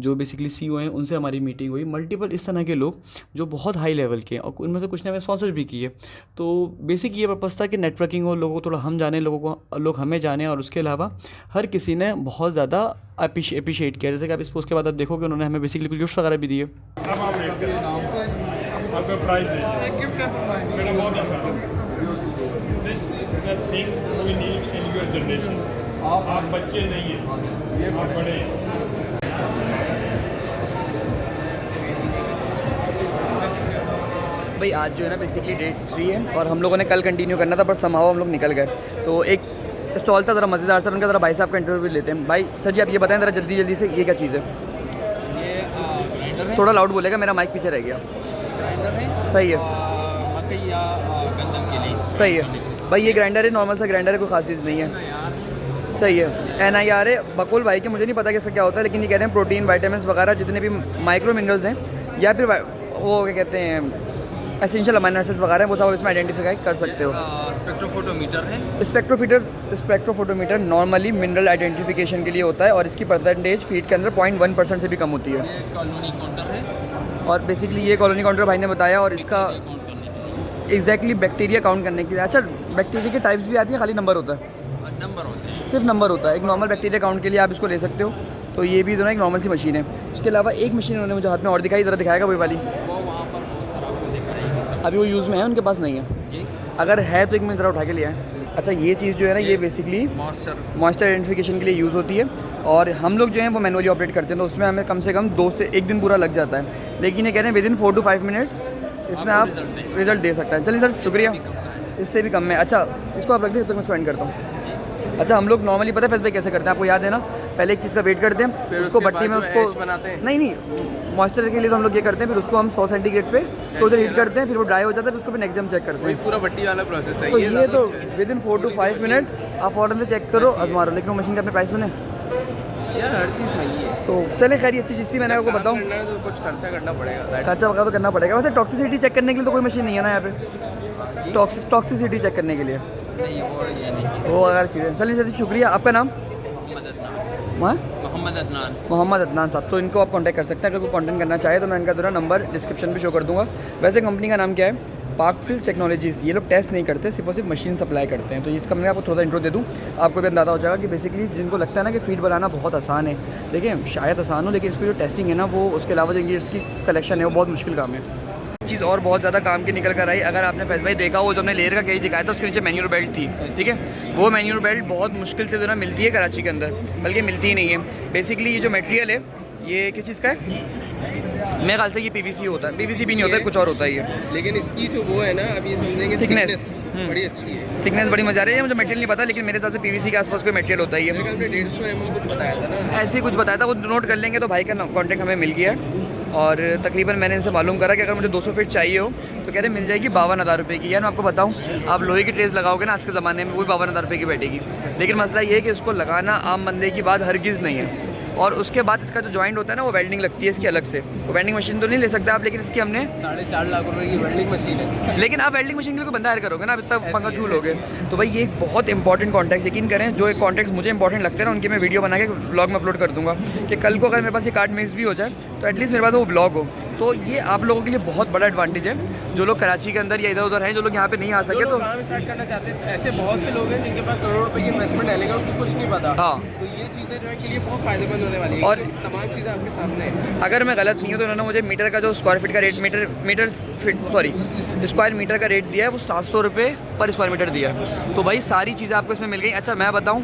Speaker 2: जो बेसिकली CEO हैं उनसे हमारी मीटिंग हुई, मल्टीपल इस तरह के लोग जो बहुत हाई लेवल के हैं, और उनमें से कुछ ने हमें स्पॉन्सर भी किए। तो बेसिक ये पर्पज़ था कि नेटवर्किंग हो, लोगों को थोड़ा हम जाने, लोग हमें जाने, और उसके अलावा हर किसी ने बहुत ज़्यादा अप्रिशिएट किया। जैसे कि आप इस पोस्ट के बाद आप देखोगे उन्होंने हमें बेसिकली कुछ गिफ्ट वगैरह भी दिए।
Speaker 6: आपका प्राइस मेरा बहुत अच्छा this is the thing we need in your generation. आप बच्चे नहीं हैं, ये आप बड़े हैं।
Speaker 2: भाई आज जो है ना बेसिकली डेट 3 है, और हम लोगों ने कल कंटिन्यू करना था, पर समहाउ हम लोग निकल गए। तो एक स्टॉल था ज़रा मज़ेदार सर, उनका ज़रा भाई साहब का इंटरव्यू लेते हैं। भाई सर जी, आप ये बताएं ज़रा जल्दी से, ये क्या चीज़ है?
Speaker 3: ये ग्राइंडर है,
Speaker 2: थोड़ा लाउड बोलेगा, मेरा माइक पीछे रह गया।
Speaker 3: ग्राइंडर है,
Speaker 2: सही है,
Speaker 3: मकई या गंदम के लिए।
Speaker 2: सही है भाई, ये ग्राइंडर है, नॉर्मल सा ग्राइंडर है, कोई खास चीज़ नहीं है। सही है, NIR है बकुल भाई के, मुझे नहीं पता कि इसका क्या होता है, लेकिन ये कह रहे हैं प्रोटीन, वाइटामिन वगैरह जितने भी माइक्रो मिनरल्स हैं, या फिर वो क्या कहते हैं एसेंशियल अमाइनो एसिड्स वगैरह हैं, वो सब इसमें आइडेंटिफाई कर सकते हो।
Speaker 3: स्पेक्ट्रोफोटोमीटर है।
Speaker 2: स्पेक्ट्रोफोटोमीटर नॉर्मली मिनरल आइडेंटिफिकेशन के लिए होता है, और इसकी परसेंटेज फीड के अंदर 0.1% से भी कम होती है।
Speaker 3: ये कॉलोनी काउंटर है,
Speaker 2: और बेसिकली ये कॉलोनी काउंटर भाई ने बताया, और इसका एग्जैक्टली बैक्टीरिया काउंट करने के लिए। अच्छा, बैक्टीरिया के टाइप्स भी आती हैं, खाली नंबर होता है?
Speaker 3: नंबर होते हैं,
Speaker 2: सिर्फ नंबर होता है। एक नॉर्मल बैक्टीरिया काउंट के लिए आप इसको ले सकते हो। तो ये भी दोनों एक नॉर्मल सी मशीन है। उसके अलावा एक मशीन उन्होंने मुझे हाथ में और दिखाई, ज़रा दिखाएगा वही वाली?
Speaker 3: वो वहाँ पर बहुत सारा आपको दिखाएगी।
Speaker 2: अभी वो यूज़ में है, उनके पास नहीं है
Speaker 3: जी,
Speaker 2: अगर है तो एक मिनट ज़रा उठा के लिया है। अच्छा, ये चीज़ जो है ना ये बेसिकली मॉइस्चर आइडेंटिफिकेशन के लिए यूज़ होती है, और हम लोग जो हैं वो मैनुअली ऑपरेट करते हैं, तो उसमें हमें कम से कम 2 से 1 दिन पूरा लग जाता है। लेकिन ये कह रहे हैं विदिन 4 to 5 मिनट इसमें आप रिजल्ट दे सकते हैं। चलिए सर, शुक्रिया। इससे भी कम में। अच्छा, इसको आप रख दें, तब तक मैं इसको एंड करता हूँ। अच्छा, हम लोग नॉर्मली पता है फेस पे कैसे करते हैं, आपको याद है ना? पहले एक चीज़ का वेट करते हैं, फिर उसको भट्टी में उसको
Speaker 3: बनाते हैं।
Speaker 2: नहीं, मॉइस्चर के लिए तो हम लोग ये करते हैं, फिर उसको हम 100 सेंटीग्रेड पे तो उधर हीट करते हैं, फिर वो ड्राई हो जाता है, फिर उसको फिर नेक्स्ट टाइम चेक करते हैं।
Speaker 3: पूरा भट्टी वाला प्रोसेस है।
Speaker 2: तो ये तो विदिन 4 to 5 मिनट आप फ़ौरन से चेक करो, आजमा लो। लेकिन वो मशीन के अपने प्राइस सुने
Speaker 3: यार, हर चीज़ महंगी है।
Speaker 2: तो चले, खैर ये अच्छी चीज़ थी, मैंने आपको बताऊँ।
Speaker 3: तो कुछ खर्चा करना पड़ेगा,
Speaker 2: खर्चा वगैरह तो करना पड़ेगा। वैसे टॉक्सिसिटी चेक करने के लिए तो कोई मशीन नहीं है ना यहाँ पे, टॉक्सिसिटी चेक करने के लिए?
Speaker 5: नहीं वो ये नहीं
Speaker 2: वो अगर चीज़ें चलिए सर, शुक्रिया। आपका नाम?
Speaker 5: मोहम्मद अदनान।
Speaker 2: मोहम्मद अदनान साहब। तो इनको आप कांटेक्ट कर सकते हैं, अगर कोई कंटेंट करना चाहे तो मैं इनका दूसरा नंबर डिस्क्रिप्शन में शो कर दूंगा। वैसे कंपनी का नाम क्या है? पार्कफील्ड टेक्नोलॉजीज़। ये लोग टेस्ट नहीं करते, सिर्फ और सिर्फ मशीन सप्लाई करते हैं। तो इसका मैं आपको थोड़ा इंट्रो दे दूँ, आपको भी अंदाज़ा हो जाएगा कि बेसिकली जिनको लगता है ना कि फीड बनाना बहुत आसान है, देखिए शायद आसान हो, लेकिन इस पर जो टेस्टिंग है ना वो, उसके अलावा जो इंग्रीडियंट्स की कलेक्शन है वो बहुत मुश्किल काम है। चीज़ और बहुत ज़्यादा काम की निकल कर आई। अगर आपने फैज भाई देखा वो जो हमने लेयर का केज दिखाया था, उसके नीचे मैन्यूअल बेल्ट थी, ठीक है। वो मैन्यूअल बेल्ट बहुत मुश्किल से जो ना मिलती है कराची के अंदर, बल्कि मिलती ही नहीं है। बेसिकली ये जो मटेरियल है ये किस चीज़ का है? मेरे ख्याल से ये PVC होता है। PVC भी नहीं होता है, कुछ और होता है ये।
Speaker 3: लेकिन इसकी जो वो है ना, अब ये समझेंगे
Speaker 2: थिकनेस
Speaker 3: बड़ी अच्छी है।
Speaker 2: थिकनेस बड़ी मजा आ रही है। मुझे मटेरियल नहीं पता, लेकिन मेरे हिसाब से PVC के आसपास कोई मटेरियल होता ही है।
Speaker 3: 150 mm कुछ बताया था ना,
Speaker 2: ऐसे ही कुछ बताया था, वो नोट कर लेंगे। तो भाई का कॉन्टैक्ट हमें मिल गया है और तकरीबन मैंने इनसे मालूम करा कि अगर मुझे 200 फीट चाहिए हो तो कह रहे मिल जाएगी 52,000 रुपये की। यार मैं आपको बताऊं, आप लोहे की ट्रेस लगाओगे ना आज के ज़माने में, वो भी 52,000 रुपये की बैठेगी। लेकिन मसला ये है कि इसको लगाना आम बंदे की बात हरगिज़ नहीं है। और उसके बाद इसका जो जॉइंट होता है ना, वो वेल्डिंग लगती है इसकी अलग से। वो वेल्डिंग मशीन तो नहीं ले सकते आप, लेकिन इसकी हमने
Speaker 3: 4.5 लाख रुपए की वेल्डिंग मशीन है।
Speaker 2: लेकिन आप वेल्डिंग मशीन के लिए कोई बंदा हायर करोगे ना, अब इतना पंगा क्यों लोगे? तो भाई ये एक बहुत इंपॉर्टेंट कॉन्टैक्ट, यकीन करें जो एक कॉन्टैक्ट मुझे इंपॉर्टेंट लगते हैं ना, उनकी मैं वीडियो बना के ब्लॉग में अपलोड कर दूंगा कि कल को अगर मेरे पास ये कार्ड मिस भी हो जाए तो एटलीस्ट मेरे पास वो ब्लॉग हो। तो ये आप लोगों के लिए बहुत बड़ा एडवांटेज है, जो लोग कराची के अंदर या इधर उधर हैं, जो लोग यहाँ पे नहीं आ सके। तो
Speaker 3: काम स्टार्ट करना चाहते हैं, ऐसे बहुत से लोग हैं जिनके पास करोड़ रुपए की इन्वेस्टमेंट है, लेकिन उनको कुछ नहीं पता।
Speaker 2: हाँ,
Speaker 3: तो ये चीज़ें जो है के लिए बहुत फायदेमंद होने वाली है,
Speaker 2: और
Speaker 3: तमाम चीज़ें आपके सामने हैं।
Speaker 2: अगर मैं गलत नहीं हूँ तो उन्होंने मुझे मीटर का जो स्क्वायर फीट का रेट, स्क्वायर मीटर का रेट दिया है, वो 700 रुपये पर स्क्वायर मीटर दिया है। तो भाई सारी चीज़ें आपको इसमें मिल गई। अच्छा मैं बताऊँ,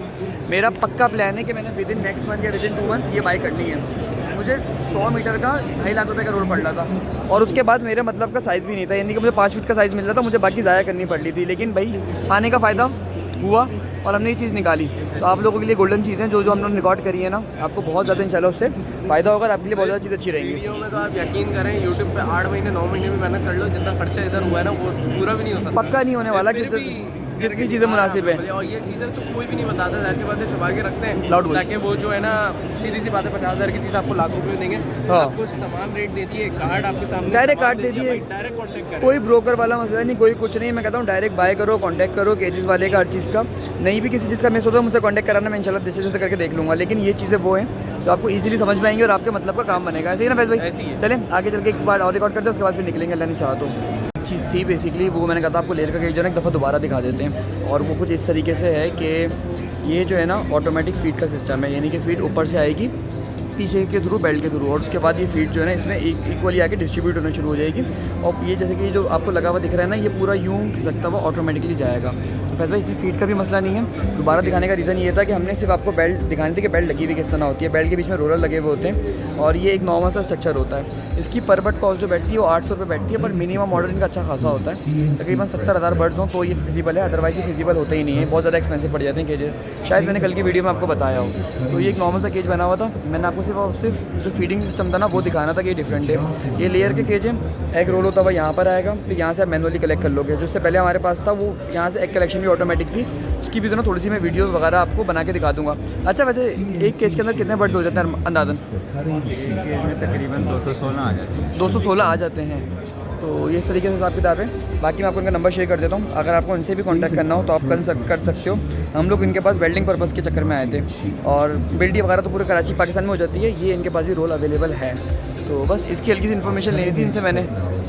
Speaker 2: मेरा पक्का प्लान है कि मैंने विद इन नेक्स्ट मंथ या विद इन 2 मंथ्स ये बाई करनी है। मुझे 100 मीटर का 2.5 लाख रुपये का रोड पड़ रहा था, और उसके बाद मेरे मतलब का साइज़ भी नहीं था, यानी कि मुझे 5 फीट का साइज़ मिल रहा था, मुझे बाकी ज़ाया करनी पड़ रही थी। लेकिन भाई आने का फ़ायदा हुआ और हमने ये चीज़ निकाली। तो आप लोगों के लिए गोल्डन चीज़ें जो हम लोग रिकॉर्ड करी है ना, आपको बहुत ज़्यादा इंशाल्लाह उससे फ़ायदा होगा, आपके लिए बहुत ज़्यादा चीज़ अच्छी रहेगी।
Speaker 3: वीडियो में तो आप यकीन करें, यूट्यूब पे 8 महीने 9 महीने भी मेहनत कर लो, जितना खर्चा इधर हुआ है ना वो पूरा भी नहीं हो सकता।
Speaker 2: पक्का नहीं होने वाला, जितनी चीज़ें मुनासिब है।
Speaker 3: और ये चीज़ें तो कोई भी नहीं बताता, ऐसी बातें छुपा के रखते हैं
Speaker 2: लाउड बोल।
Speaker 3: ताकि वो जो है ना, सीधी सी बात है, 50,000 की चीज़ आपको लाख रुपये देंगे।
Speaker 2: हाँ।
Speaker 3: आपको तमाम रेट दे दिए, कार्ड आपके सामने,
Speaker 2: डायरेक्ट कार्ड दे दिए,
Speaker 3: डायरेक्ट कॉन्टेक्ट करें।
Speaker 2: कोई ब्रोकर वाला मसला नहीं, कोई कुछ नहीं। मैं कहता हूँ डायरेक्ट बाय करो, कांटेक्ट करो केजेस वाले का, हर चीज़ का। नहीं भी किसी चीज़ का मिस होता है मुझसे कांटेक्ट कराना, मैं इंशाल्लाह जैसे जैसे करके देख लूँगा। लेकिन ये चीज़ें वो हैं जो आपको इजीली समझ में आएंगी और आपके मतलब का काम बनेगा। ऐसे ही ना फैज भाई?
Speaker 3: ऐसी है।
Speaker 2: चलें आगे चल के एक बार और रिकॉर्ड करते हैं, उसके बाद फिर निकलेंगे अल्लाह ने चाहा तो। चीज़ थी बेसिकली वो, मैंने कहा था आपको लेयर का केज जो है एक दफ़ा दोबारा दिखा देते हैं। और वो कुछ इस तरीके से है कि ये जो है ना ऑटोमेटिक फीड का सिस्टम है, यानी कि फीड ऊपर से आएगी पीछे के थ्रू, बेल्ट के थ्रू, और उसके बाद ये फीड जो है ना इसमें इक्वली आके डिस्ट्रीब्यूट होना शुरू हो जाएगी। और ये जैसे कि जो आपको लगा हुआ दिख रहा है ना, ये पूरा यूँ खिसकता हुआ ऑटोमेटिकली जाएगा। तो फैज भाई इसमें फीड का भी मसला नहीं है। दोबारा दिखाने का रीज़न ये था कि हमने सिर्फ आपको बेल्ट दिखानी थी कि बेल्ट लगी हुई किस तरह होती है। बेल्ट के बीच में रोलर लगे हुए होते हैं और ये एक नॉर्मल सा स्ट्रक्चर होता है। इसकी पर बर्ड कॉस्ट जो बैठती है वो 800 रुपये बैठती है, पर मिनिमम मॉडल इनका अच्छा खासा होता है, तकरीबन 70,000 बर्ड्स हों तो ये फिजिबल है, अदरवाइज ये फिजिबल होता ही नहीं है, बहुत ज़्यादा एक्सपेंसिव पड़ जाते हैं केजेस। शायद मैंने कल की वीडियो में आपको बताया हो। तो ये एक नॉर्मल सा केज बना हुआ था, मैंने आपको सिर्फ और सिर्फ जो फीडिंग सिस्टम था ना वो दिखाना था कि ये डिफरेंट है। ये लेयर के केज है, एक रोल होता हुआ यहाँ पर आएगा, फिर यहाँ से आप मैनुअली कलेक्ट कर लोगे। जो इससे पहले हमारे पास था वो यहाँ से एक कलेक्शन भी ऑटोमेटिक थी, उसकी भी तो ना थोड़ी सी मैं वीडियोस वगैरह आपको बना के दिखा दूंगा। अच्छा वैसे एक केज के अंदर कितने बर्ड्स हो जाते हैं अंदाज़न?
Speaker 7: केज में तकरीबन 216 आ जाते हैं।
Speaker 2: 216 आ जाते हैं। तो ये इस तरीके से हिसाब किताब है। बाकी मैं आपको इनका नंबर शेयर कर देता हूँ, अगर आपको इनसे भी कांटेक्ट करना हो तो आप कर सकते हो। हम लोग इनके पास वेल्डिंग पर्पज़ के चक्कर में आए थे, और बिल्डी वगैरह तो पूरे कराची पाकिस्तान में हो जाती है, ये इनके पास भी रोल अवेलेबल है। तो बस इसकी हल्की सी इन्फॉर्मेशन लेनी थी इनसे मैंने,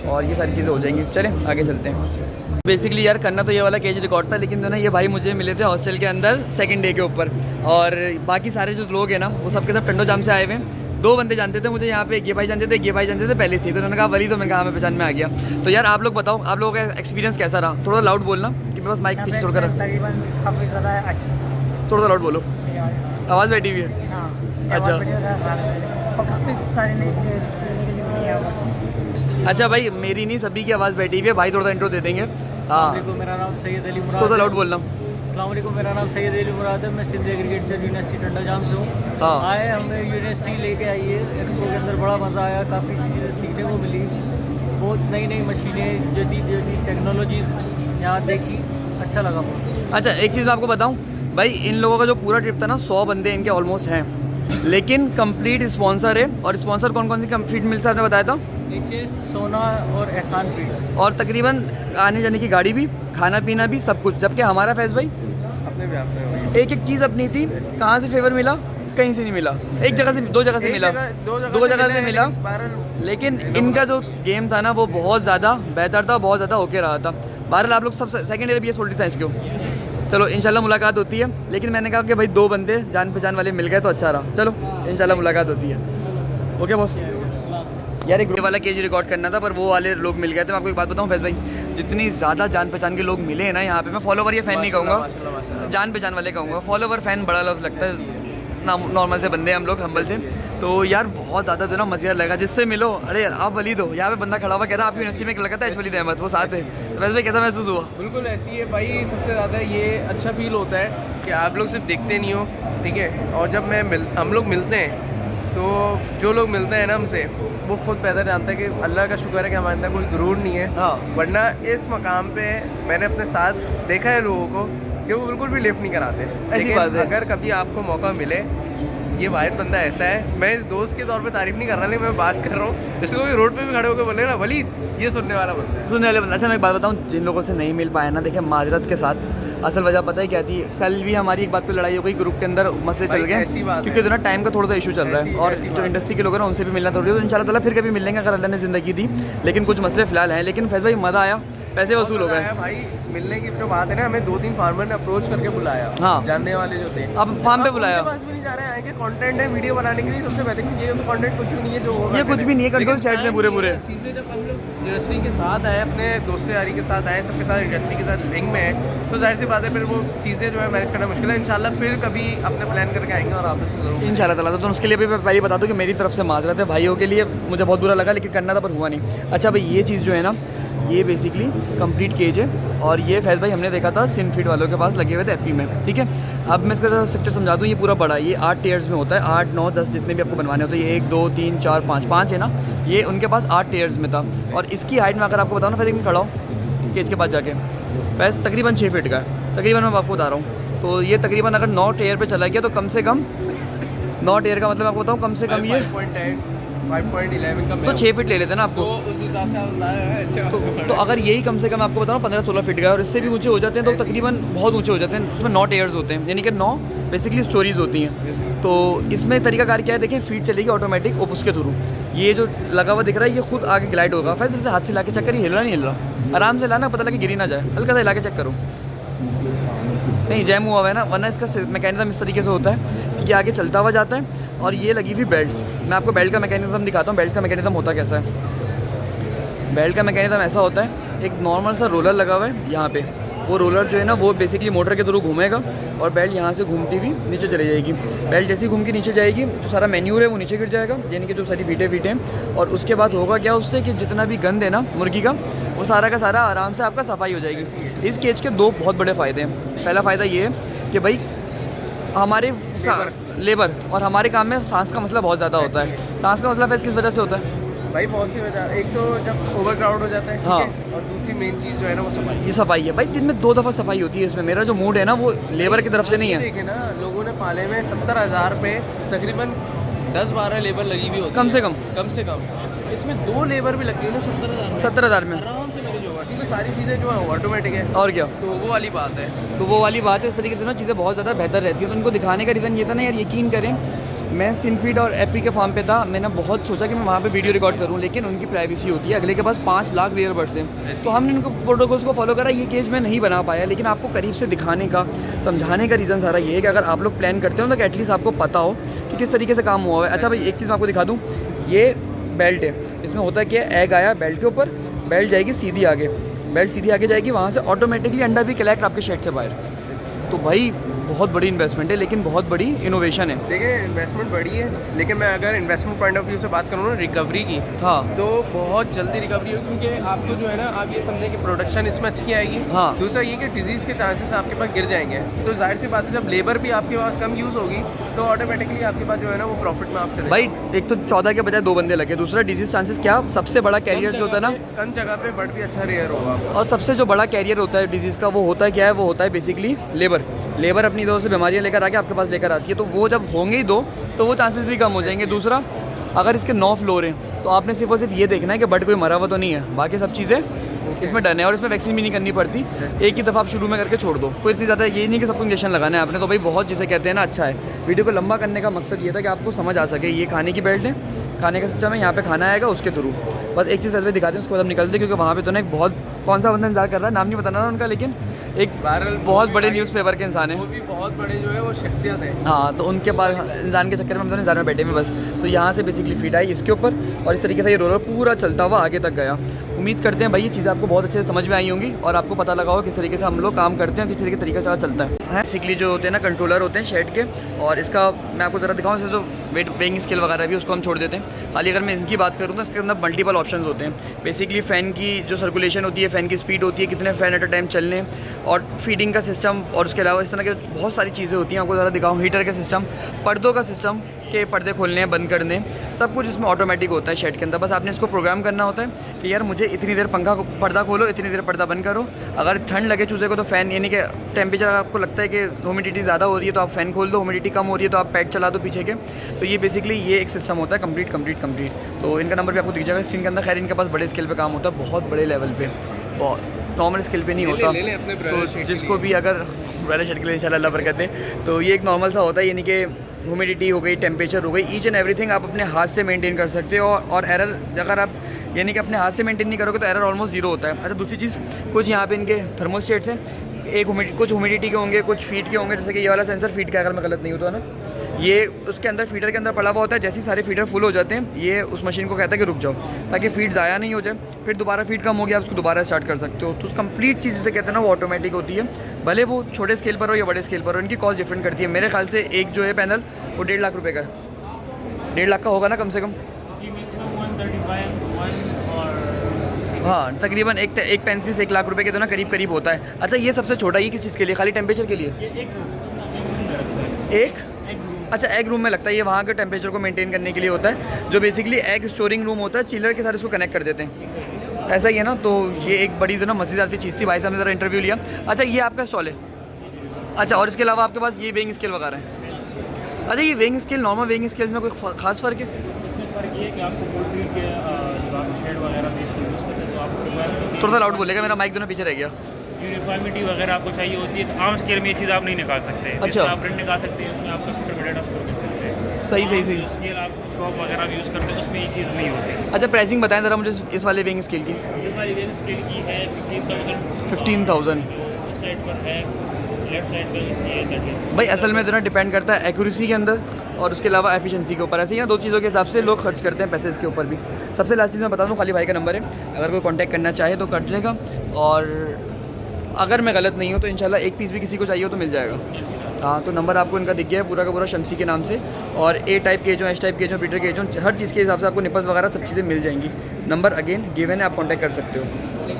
Speaker 2: और ये सारी चीज़ें हो जाएंगी। चलें आगे चलते हैं। बेसिकली यार करना तो ये वाला केज रिकॉर्ड था, लेकिन जो ना ये भाई मुझे मिले थे हॉस्टल के अंदर सेकंड डे के ऊपर, और बाकी सारे जो लोग हैं ना वो सबके सब टंडो जाम से आए हुए हैं। 2 बंदे जानते थे मुझे यहाँ पे, ये भाई जानते थे, ये भाई जानते थे पहले से, तो उन्होंने कहा वली, तो मैंने कहा मैं पहचान में आ गया। तो यार आप लोग बताओ, आप लोगों का एक्सपीरियंस कैसा रहा? थोड़ा लाउड बोलना कि मेरे पास माइक पीछे छोड़कर,
Speaker 4: तकरीबन काफ़ी ज़्यादा अच्छा
Speaker 2: थोड़ा सा लाउड बोलो, आवाज़ बैठी हुई है।
Speaker 4: हाँ
Speaker 2: अच्छा।
Speaker 4: और काफ़ी सारी नई चीज़ें सीखने के लिए मिली है।
Speaker 2: अच्छा भाई मेरी नहीं सभी की आवाज़ बैठी हुई है, भाई थोड़ा सा इंट्रो दे देंगे। हाँ
Speaker 4: मेरा नाम सैयद अली मुराद।
Speaker 2: थोड़ा सा लाउड बोलना।
Speaker 4: अस्सलाम वालेकुम, मेरा नाम सैयद अली मुराद है, मैं सिंध एग्रीकल्चर यूनिवर्सिटी टंडा जाम से हूँ।
Speaker 2: हाँ।
Speaker 4: आए हमें यूनिवर्सिटी लेके आई है, एक्सपो के अंदर बड़ा मज़ा आया, काफ़ी चीज़ें सीखने को मिली, बहुत नई नई मशीनें, जदीद टेक्नोलॉजीज़ यहाँ देखी, अच्छा लगा बहुत।
Speaker 2: अच्छा एक चीज़ मैं आपको बताऊँ भाई, इन लोगों का जो पूरा ट्रिप था ना 100 बंदे इनके ऑलमोस्ट हैं, लेकिन कंप्लीट स्पॉन्सर है। और स्पॉन्सर कौन कौन सी कंप्लीट मिल से आपने बताया था?
Speaker 4: नीचे सोना और एहसान फीड।
Speaker 2: और तकरीबन आने जाने की गाड़ी भी, खाना पीना भी, सब कुछ। जबकि हमारा फैज़ भाई
Speaker 3: अपने भी आपने
Speaker 2: एक एक चीज़ अपनी थी। कहाँ से फेवर मिला? कहीं से नहीं मिला। एक जगह से, दो जगह से मिला, दो जगह से मिला। लेकिन इनका जो गेम था ना वो बहुत ज़्यादा बेहतर था, बहुत ज़्यादा ओके रहा था। बहरहाल आप लोग सब second year BS politics science के हो, चलो इंशाल्लाह मुलाकात होती है। लेकिन मैंने कहा कि भाई दो बंदे जान पहचान वाले मिल गए तो अच्छा रहा। चलो इंशाल्लाह मुलाकात होती है। Okay boss. यार एक वाला केज रिकॉर्ड करना था पर वो वाले लोग मिल गए थे। मैं आपको एक बात बताऊं फैज़ भाई, जितनी ज़्यादा जान पहचान के लोग मिले हैं ना यहाँ पे, मैं फॉलोवर या फ़ैन नहीं कहूँगा, जान पहचान वाले कहूँगा। फॉलोवर फ़ैन बड़ा लफ्ज़ लगता है, ना नॉर्मल से बंदे हम लोग हम्बल से। तो यार बहुत ज़्यादा जो ना मज़ेदार लगा। जिससे मिलो, अरे यार आप वलीद हो, यहाँ पे बंदा खड़ा हुआ कह रहा है आपकी यूनिवर्सिटी में लगा था एच वलीद अहमद, वो साथ है। तो वैसे भाई कैसा महसूस हुआ?
Speaker 3: बिल्कुल ऐसी है भाई। सबसे ज़्यादा ये अच्छा फील होता है कि आप लोग सिर्फ देखते नहीं हो, ठीक है। और जब हम लोग मिलते हैं तो जो लोग मिलते हैं ना हमसे, वो खुद बेहतर जानता है कि अल्लाह का शुक्र है कि हमारे अंदर कोई गुरूर नहीं है।
Speaker 2: हाँ।
Speaker 3: वरना इस मकाम पे मैंने अपने साथ देखा है लोगों को कि वो बिल्कुल भी लिफ्ट नहीं कराते।
Speaker 2: ऐसी बात
Speaker 3: लेकिन
Speaker 2: है।
Speaker 3: अगर कभी आपको मौका मिले, ये वाहिद बंदा ऐसा है, मैं इस दोस्त के तौर पे तारीफ नहीं कर रहा, लेकिन मैं बात कर रहा हूँ जैसे कोई रोड पे भी खड़े होकर बोले ना वलीद, ये सुनने वाला बंदा है।
Speaker 2: सुनने वाले बंदा। अच्छा मैं एक बात बताऊँ, जिन लोगों से नहीं मिल पाया ना, देखिए माजरत के साथ, असल वजह पता है क्या थी? कल भी हमारी एक बात पे लड़ाई हो गई, ग्रुप के अंदर मसले चल गए
Speaker 3: ऐसी बात
Speaker 2: क्योंकि जो ना टाइम का थोड़ा सा इशू चल रहा है।
Speaker 3: ऐसी-
Speaker 2: और
Speaker 3: ऐसी
Speaker 2: जो
Speaker 3: बात
Speaker 2: इंडस्ट्री के लोग हैं ना उनसे भी मिलना थोड़ी, तो इंशाल्लाह ताला फिर कभी मिल लेंगे अगर अल्लाह ने ज़िंदगी दी। लेकिन कुछ मसले फ़िलहाल हैं। लेकिन फैज़ भाई मज़ा आया, पैसे वसूल हो गए।
Speaker 3: भाई मिलने की जो बात है ना, हमें 2-3 फार्मर ने अप्रोच करके बुलाया,
Speaker 2: हाँ।
Speaker 3: जानने वाले जो थे।
Speaker 2: अब फार्म पे
Speaker 3: अब
Speaker 2: बुलाया।
Speaker 3: उनके पास भी नहीं जा रहे हैं, आएंगे कंटेंट है वीडियो बनाने के लिए, सबसे बेहतरीन ये तो कंटेंट कुछ भी नहीं है जो वो
Speaker 2: ये
Speaker 3: करते
Speaker 2: कुछ
Speaker 3: थे।
Speaker 2: भी नहीं है, कंट्रोल
Speaker 3: लेकिन
Speaker 2: सेट्स हैं पूरे।
Speaker 3: चीज़ें जब हम लोग इंडस्ट्री के साथ आए, अपने दोस्त यारी के साथ आए, सबके साथ इंडस्ट्री के साथ लिंक में है, तो जाहिर सी बात है फिर वो चीज़ें जो है मैनेज करना मुश्किल है। इंशाल्लाह फिर कभी अपने प्लान करके आएंगे और आपसे ज़रूर
Speaker 2: इंशाल्लाह ताला। तो उसके लिए भी मैं पहले बता दूं कि मेरी तरफ से माजरत है भाइयों के लिए, मुझे बहुत बुरा लगा लेकिन करना था पर हुआ नहीं। अच्छा भाई ये चीज़ जो है ना, ये बेसिकली कंप्लीट केज है। और ये फैज़ भाई हमने देखा था सिनफीड वालों के पास लगे हुए थे एपी में, ठीक है। अब मैं इसका स्ट्रक्चर समझा दूँ, ये पूरा बड़ा, ये 8 टेयर्स में होता है, 8, 9, 10 जितने भी आपको बनवाने होते हैं। ये 1, 2, 3, 4, 5 है ना, ये उनके पास 8 टेयर्स में था। और इसकी हाइट में अगर आपको बताऊँ ना, फैज़ एक खड़ा हो केज के पास जाके, फैज़ तकरीबन 6 फीट का है तकरीबन, मैं आपको बता रहा हूँ। तो ये तकरीबन अगर 9 टेयर पर चला गया तो कम से कम 9 टेयर का मतलब आपको बताऊँ कम से कम ये
Speaker 3: 5.11 का
Speaker 2: तो 6 फीट ले लेते हैं ना आपको।
Speaker 3: तो उस हिसाब से आप लाए हैं, अच्छा
Speaker 2: तो अगर यही कम से कम आपको बताऊँ 15-16 फीट का है और इससे भी ऊंचे हो जाते हैं तो तकरीबन बहुत ऊंचे हो जाते हैं। उसमें 9 टेयर्स होते हैं, यानी कि 9 बेसिकली स्टोरीज होती हैं। तो इसमें तरीकाकार क्या है, देखें फीट चलेगी ऑटोमेटिक और उसके थ्रू ये जो लगा हुआ दिख रहा है ये खुद आगे ग्लाइड होगा। फैज़ से हाथ से ला के चेक करिए, हिल रहा नहीं हिल रहा, आराम से लाना, पता लगे गिरी ना जाए, हल्का सा हिला के चेक करो। नहीं जैम हुआ है ना, वरना इसका मैकेनिज्म इस तरीके से होता है कि ये आगे चलता हुआ जाता है। और ये लगी हुई बेल्ट्स, मैं आपको बेल्ट का मैकेनिज्म दिखाता हूँ। बेल्ट का मैकेनिज्म होता कैसा है? बेल्ट का मैकेनिज्म ऐसा होता है, एक नॉर्मल सा रोलर लगा हुआ है यहाँ पे, वो रोलर जो है ना वो बेसिकली मोटर के थ्रू घूमेगा और बेल्ट यहाँ से घूमती हुई नीचे चली जाएगी। बेल्ट जैसी घूम के नीचे जाएगी तो सारा मैन्यूर है वो नीचे गिर जाएगा, यानी कि जो सारी बीटें हैं। और उसके बाद होगा क्या उससे कि जितना भी गंद है ना मुर्गी का, वो सारा का सारा आराम से आपका सफाई हो जाएगी। इस केज के 2 बहुत बड़े फ़ायदे हैं। पहला फ़ायदा ये है कि भाई हमारे लेबर और हमारे काम में सांस का मसला बहुत ज़्यादा होता है। सांस का मसला फैज़ किस वजह से होता है
Speaker 3: भाई? बहुत सी वजह, एक तो जब ओवर क्राउड हो जाता है, ठीक
Speaker 2: हाँ।
Speaker 3: है? और दूसरी मेन चीज़ जो है ना वो सफाई।
Speaker 2: ये सफाई है भाई, दिन में 2 दफ़ा सफाई होती है इसमें। मेरा जो मूड है ना वो लेबर की तरफ से नहीं है।
Speaker 3: देखे ना, लोगों ने पाले में 70,000 पे तकरीबन 10-12 लेबर लगी हुई होती
Speaker 2: कम
Speaker 3: है।
Speaker 2: से कम
Speaker 3: इसमें 2 लेबर भी लग रही है ना 70,000 में,
Speaker 2: 70,000 में
Speaker 3: आराम से मैनेज होगा क्योंकि सारी चीज़ें जो है ऑटोमेटिक है।
Speaker 2: और क्या,
Speaker 3: तो वो वाली बात है।
Speaker 2: तो वो वाली बात है। इस तरीके से ना चीज़ें बहुत ज़्यादा बेहतर रहती हैं। तो उनको दिखाने का रीज़न ये था ना यार, यकीन करें मैं सिनफीड और एपी के फार्म पे था, मैंने बहुत सोचा कि मैं वहाँ पे वीडियो रिकॉर्ड करूँ, लेकिन उनकी प्राइवेसी होती है, अगले के पास 5 लाख ईयरबड्स हैं। तो हमने उनको प्रोटोकॉल्स को फॉलो करा। ये केज मैं नहीं बना पाया, लेकिन आपको करीब से दिखाने का, समझाने का रीज़न सारा ये है कि अगर आप लोग प्लान करते हो तो एटलीस्ट आपको पता हो कि किस तरीके से काम हुआ है। अच्छा भाई एक चीज़ मैं आपको दिखा दूँ, ये बेल्ट है, इसमें होता क्या है, एग आया बेल्ट के ऊपर, बेल्ट जाएगी सीधी आगे, बेल्ट सीधी आगे जाएगी, वहाँ से ऑटोमेटिकली अंडा भी कलेक्ट आपके शेड से बाहर। तो भाई बहुत बड़ी इन्वेस्टमेंट है, लेकिन बहुत बड़ी इनोवेशन है।
Speaker 3: देखिए इन्वेस्टमेंट बड़ी है, लेकिन मैं अगर इन्वेस्टमेंट पॉइंट ऑफ व्यू से बात करूँ ना रिकवरी की,
Speaker 2: हाँ
Speaker 3: तो बहुत जल्दी रिकवरी हो, क्योंकि आपको जो है ना, आप ये समझें कि प्रोडक्शन इसमें अच्छी आएगी।
Speaker 2: हाँ।
Speaker 3: दूसरा ये कि डिजीज़ के चांसेस आपके पास गिर जाएंगे। तो जाहिर सी बात है जब लेबर भी आपके पास कम यूज़ होगी तो ऑटोमेटिकली आपके पास जो है ना वो प्रॉफिट में आप चले
Speaker 2: भाई। एक तो 14 के बजाय 2 बंदे लगे, दूसरा डिजीज चांसेस क्या, सबसे बड़ा कैरियर जो होता है ना,
Speaker 3: कम जगह पे बट भी अच्छा रेयर होगा।
Speaker 2: और सबसे जो बड़ा कैरियर होता है डिजीज़ का, वो होता है क्या है, वो होता है बेसिकली लेबर अपनी तरफ से बीमारियां लेकर आके आपके पास लेकर आती है। तो वो जब होंगे ही 2 तो वो चांसेस भी कम हो जाएंगे। दूसरा अगर इसके 9 फ्लोर हैं तो आपने सिर्फ और सिर्फ ये देखना है कि बट कोई मरा हुआ तो नहीं है, बाकी सब चीज़ें इसमें डन है और इसमें वैक्सीन भी नहीं करनी पड़ती, एक ही दफ़ा आप शुरू में करके छोड़ दो, कोई इतनी ज़्यादा ये नहीं कि सबको इंजेक्शन लगाना है आपने, तो भाई बहुत जिसे कहते हैं ना अच्छा है। वीडियो को लंबा करने का मकसद ये था कि आपको समझ आ सके, ये खाने की बेल्ट है, खाने का सिस्टम है, यहाँ पे खाना आएगा उसके थ्रू, बस एक चीज़ वैसे दिखाते हैं उसके बाद हम निकलते हैं, क्योंकि वहाँ पे तो ना एक बहुत कौन सा बंदा इंतजार कर रहा है, नाम नहीं बताना ना उनका, लेकिन एक
Speaker 3: वायरल
Speaker 2: बहुत बड़े न्यूज़पेपर के इंसान
Speaker 3: वो
Speaker 2: है।
Speaker 3: भी बहुत बड़े जो है वो शख्सियत है।
Speaker 2: हाँ, तो उनके पास इंसान के चक्कर में हम दोनों इंसान में बैठे में बस, तो यहाँ से बेसिकली फीड आई इसके ऊपर और इस तरीके से ये रोलर पूरा चलता हुआ आगे तक गया। उम्मीद करते हैं भाई ये चीज़ें आपको बहुत अच्छे से समझ में आई होंगी और आपको पता लगा होगा किस तरीके से हम लोग काम करते हैं, किस तरीके से चलता है। बेसिकली जो होते हैं ना कंट्रोलर होते हैं शेड के, और इसका मैं आपको ज़रा दिखाऊँ, जैसे जो वेट वेइंग स्केल वगैरह भी उसको हम छोड़ देते हैं। खाली अगर मैं इनकी बात करूँ तो इसके अंदर मल्टीपल ऑप्शंस होते हैं। बेसिकली फ़ैन की जो सर्कुलेशन होती है, फ़ैन की स्पीड होती है, कितने फ़ैन एट अ टाइम चलने, और फीडिंग का सिस्टम, और उसके अलावा इस तरह के बहुत सारी चीज़ें होती हैं। आपको ज़रा दिखाऊँ, हीटर का सिस्टम, पर्दों का सिस्टम के पर्दे खोलने बंद करने, सब कुछ इसमें ऑटोमेटिक होता है शेड के अंदर। बस आपने इसको प्रोग्राम करना होता है कि यार मुझे इतनी देर पर्दा खोलो, इतनी देर पर्दा बंद करो। अगर ठंड लगे चूजे को तो फ़ैन, यानी कि टेम्परेचर आपको लगता है कि ह्यूमिडिटी ज़्यादा हो रही है तो आप फ़ैन खोल दो, ह्यूमिडिटी कम हो रही है तो आप पैड चला दो पीछे के। तो ये बेसिकली ये एक सिस्टम होता है कंप्लीट। तो इनका नंबर भी आपको दिख जाएगा स्क्रीन के अंदर। खैर इनके पास बड़े स्केल पे काम होता है, बहुत बड़े लेवल पे, बहुत नॉर्मल स्केल पे नहीं होता।
Speaker 3: अपने
Speaker 2: तो जिसको भी अगर ब्राइडल शेड के लिए इंशाल्लाह अल्लाह बरकत दे, तो ये एक नॉर्मल सा होता है, यानी कि ह्यूमिडिटी हो गई, टेम्परेचर हो गई, ईच एंड एवरीथिंग आप अपने हाथ से मेंटेन कर सकते हो। और एरर अगर आप यानी कि अपने हाथ से मेंटेन नहीं करोगे तो एरर ऑलमोस्ट जीरो होता है। अच्छा, दूसरी चीज़, कुछ यहाँ पे इनके थर्मोस्टेट्स हैं, कुछ ह्यूमिडिटी के होंगे, कुछ फीड के होंगे, जैसे कि ये वाला सेंसर फीड का, अगर मैं गलत नहीं होता ना, ये उसके अंदर फीडर के अंदर पड़ा हुआ होता है। जैसे ही सारे फीडर फुल हो जाते हैं, ये उस मशीन को कहता है कि रुक जाओ, ताकि फीड ज़ाया नहीं हो जाए। फिर दोबारा फीड कम हो गया, आप उसको दोबारा स्टार्ट कर सकते हो। तो उस कंप्लीट चीज़ जिसे कहते हैं ना वो ऑटोमेटिक होती है, भले वो छोटे स्केल पर हो या बड़े स्केल पर हो, इनकी कॉस्ट डिफरेंट करती है। मेरे ख्याल से एक जो है पैनल वो 1.5 लाख रुपये का है, 1.5 लाख का होगा ना कम से कम। हाँ, तकरीबन एक 35-1 लाख रुपए के तो ना करीब होता है। अच्छा, ये सबसे छोटा, ये किस चीज़ के लिए? खाली टेम्परेचर के लिए? एक अच्छा, एग रूम में लगता है, ये वहाँ के टेम्परेचर को मेंटेन करने के लिए होता है, जो बेसिकली एग स्टोरिंग रूम होता है। चिलर के साथ इसको कनेक्ट कर देते हैं, ऐसा ही है ना। तो ये एक बड़ी जो ना मज़ेदार सी चीज़ थी। भाई साहब ने ज़रा इंटरव्यू लिया। अच्छा, ये आपका स्टॉल है? अच्छा, और इसके अलावा आपके पास ये वेइंग स्केल वगैरह है? अच्छा, ये weighing scale normal weighing scales में कोई खास फ़र्क है?
Speaker 6: फ़र्क ये है कि आपको पोल्ट्री के जब आप शेड वगैरह भी इसको यूज़ करते हैं तो आपको
Speaker 2: थोड़ा सा लाउड बोलेगा, मेरा माइक दोनों पीछे रह गया।
Speaker 6: यूनिफॉर्मिटी वगैरह आपको चाहिए होती है, तो आम स्केल में ये चीज़ आप नहीं निकाल सकते।
Speaker 2: अच्छा,
Speaker 6: आप प्रिंट निकाल सकते हैं, उसमें आप कंप्यूटर में डाटा स्टोर कर सकते हैं।
Speaker 2: सही।
Speaker 6: स्केल आप शॉप वगैरह भी यूज़ करते हैं, उसमें ये चीज़ नहीं होती।
Speaker 2: अच्छा, प्राइसिंग बताएं ज़रा मुझे इस वाले वेइंग स्केल की।
Speaker 6: ये वाली वेइंग स्केल की है 15,000।
Speaker 2: 15,000
Speaker 6: इस साइड पर है, लेफ्ट साइड पर इसकी है 30।
Speaker 2: भाई असल में तो ना डिपेंड करता है एक्यूरेसी के अंदर और उसके अलावा एफिशिएंसी के ऊपर। ऐसे ही ना दो चीज़ों के हिसाब से लोग खर्च करते हैं पैसे इसके ऊपर भी। सबसे लास्ट चीज़ मैं बता दूं, खाली भाई का नंबर है, अगर कोई कांटेक्ट करना चाहे तो कर लेगा। और अगर मैं गलत नहीं हूँ तो इंशाल्लाह एक पीस भी किसी को चाहिए हो तो मिल जाएगा। हाँ, तो नंबर आपको इनका दिख गया है पूरा का पूरा शमसी के नाम से। और ए टाइप के जो, एस टाइप के जो, बीटर के जो, हर चीज़ के हिसाब से आपको निपल्स वगैरह सब चीज़ें मिल जाएंगी। नंबर अगेन गिवन है, आप कॉन्टैक्ट कर सकते हो।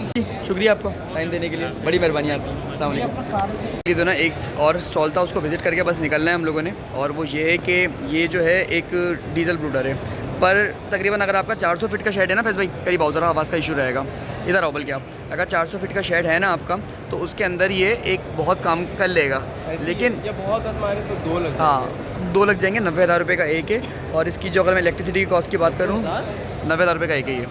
Speaker 2: जी, शुक्रिया आपका टाइम देने के लिए, बड़ी मेहरबानी आपकी। अस्सलाम वालेकुम। ये तो ना एक और स्टॉल था, उसको विज़िट करके बस निकलना है हम लोगों ने। और वो ये है कि ये जो है एक डीजल ब्रूडर है, पर तकरीबन अगर आपका 400 फीट का शेड है ना फैज़ भाई, करीब बहुत ज़रा आवाज़ का इशू रहेगा, इधर आओ बल्कि आप। अगर 400 फीट का शेड है ना आपका, तो उसके अंदर ये एक बहुत काम कर लेगा। लेकिन
Speaker 3: ये बहुत हमारे तो 2 लग,
Speaker 2: हाँ 2 लग जाएंगे, 90,000 रुपये का एक है। और इसकी जो अगर मैं इलेक्ट्रिसिटी की कॉस्ट की बात करूँ, 90,000 रुपये का एक है ये।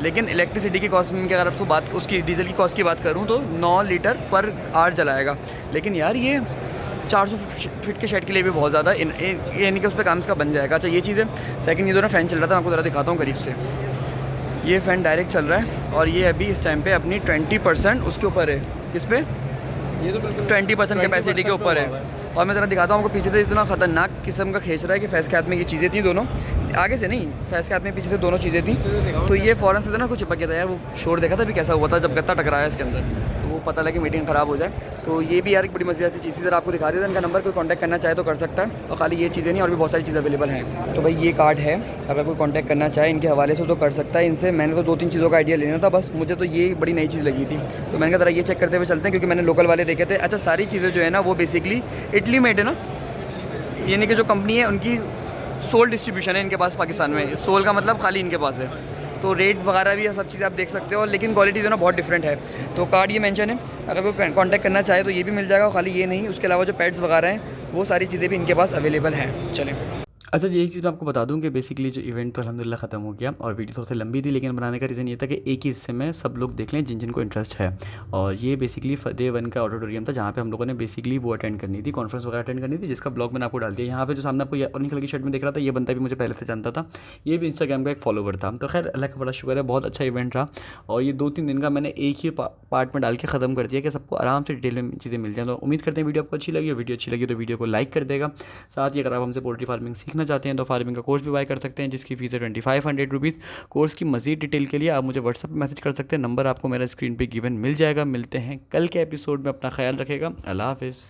Speaker 2: लेकिन इलेक्ट्रिसिटी की कॉस्ट में अगर आपको बात, उसकी डीजल की कॉस्ट की बात करूँ तो 9 लीटर पर आवर जलाएगा। लेकिन यार ये 400 फीट के शेड के लिए भी बहुत ज़्यादा, यानी कि उस पर काम इसका बन जाएगा। अच्छा, ये चीज़ है। सेकंड, ये दोनों फ़ैन चल रहा था, मैं आपको ज़रा दिखाता हूँ करीब से। ये फ़ैन डायरेक्ट चल रहा है और ये अभी इस टाइम पे अपनी 20% उसके ऊपर है। किस पे?
Speaker 3: ये तो
Speaker 2: 20% कैपेसिटी के ऊपर है। और मैं ज़रा दिखाता हूँ आपको, पीछे से इतना ख़तरनाक किस्म का खींच रहा है कि फैज़ के हाथ में ये चीज़ें थी दोनों, आगे से नहीं, फैज़ के हाथ में पीछे से दोनों चीज़ें थी। तो ये फ़ौरन से तो ना कुछ चिपक गया था यार। वो शोर देखा था अभी कैसा हुआ था जब गत्ता टकराया इसके अंदर, तो वो पता लगा कि मीटिंग ख़राब हो जाए। तो ये भी यार एक बड़ी मज़ेदार सी चीज़ ज़रा आपको दिखा दिया था। इनका नंबर कोई कॉन्टैक्ट करना चाहे तो कर सकता है। और खाली ये चीज़ें नहीं, और भी बहुत सारी चीज़ें अवेलेबल हैं। तो भाई ये कार्ड है, अगर कोई कॉन्टैक्ट करना चाहे इनके हवाले से तो कर सकता है इनसे। मैंने तो 2-3 चीज़ों का आइडिया लेना था, बस मुझे तो ये बड़ी नई चीज़ लगी थी, तो मैंने कहा ज़रा ये चेक करते हुए चलते हैं, क्योंकि मैंने लोकल वाले देखे थे। अच्छा, सारी चीज़ें जो है ना वो बेसिकली इटली मेड है ना, यानी कि जो कंपनी है उनकी सोल डिस्ट्रीब्यूशन है इनके पास पाकिस्तान में। सोल का मतलब खाली इनके पास है। तो रेट वगैरह भी सब चीज़ें आप देख सकते हो, लेकिन क्वालिटी जो ना बहुत डिफरेंट है। तो कार्ड ये मेंशन है, अगर कोई कांटेक्ट करना चाहे तो ये भी मिल जाएगा। खाली ये नहीं, उसके अलावा जो पैड्स वगैरह हैं वो सारी चीज़ें भी इनके पास अवेलेबल हैं। चलें, अच्छा जी, एक चीज़ मैं आपको बता दूं कि बेसिकली जो इवेंट तो अल्हम्दुलिल्लाह ख़त्म हो गया और वीडियो थोड़ी सी लंबी थी, लेकिन बनाने का रीज़न ये था कि एक ही हिस्से में सब लोग देख लें जिन जिनको इंटरेस्ट है। और ये बेसिकली डे 1 का ऑडिटोरियम था जहाँ पे हम लोगों ने बेसिकली वो अटेंड करनी थी, कॉन्फ्रेंस वगैरह अटेंड करनी थी, जिसका ब्लॉग मैंने आपको डाल दिया। यहाँ पे जो सामने आपको ये ऑरेंज कलर की शर्ट में दिख रहा था, ये बंदा भी मुझे पहले से जानता था, ये भी इंस्टाग्राम का एक फॉलोवर था। तो खैर अल्लाह का बड़ा शुक्र है, बहुत अच्छा इवेंट रहा। और ये 2-3 दिन का मैंने एक ही पार्ट में डाल के ख़त्म कर दिया कि सबको आराम से डिटेल में चीज़ें मिल जाएँ। तो उम्मीद करते हैं वीडियो आपको अच्छी लगी, और वीडियो अच्छी लगी तो वीडियो को लाइक कर देगा। साथ ही अगर आप हमसे पोल्ट्री फार्मिंग सीखना चाहते हैं तो फार्मिंग का कोर्स भी बाय कर सकते हैं, जिसकी फ़ीस है 2500 रुपीज़। कोर्स की मज़ीद डिटेल के लिए आप मुझे व्हाट्सएप पर मैसेज कर सकते हैं, नंबर आपको मेरा स्क्रीन पर गिवन मिल जाएगा। मिलते हैं कल के एपिसोड में, अपना ख्याल रखेगा, अल्लाह हाफ़िज़।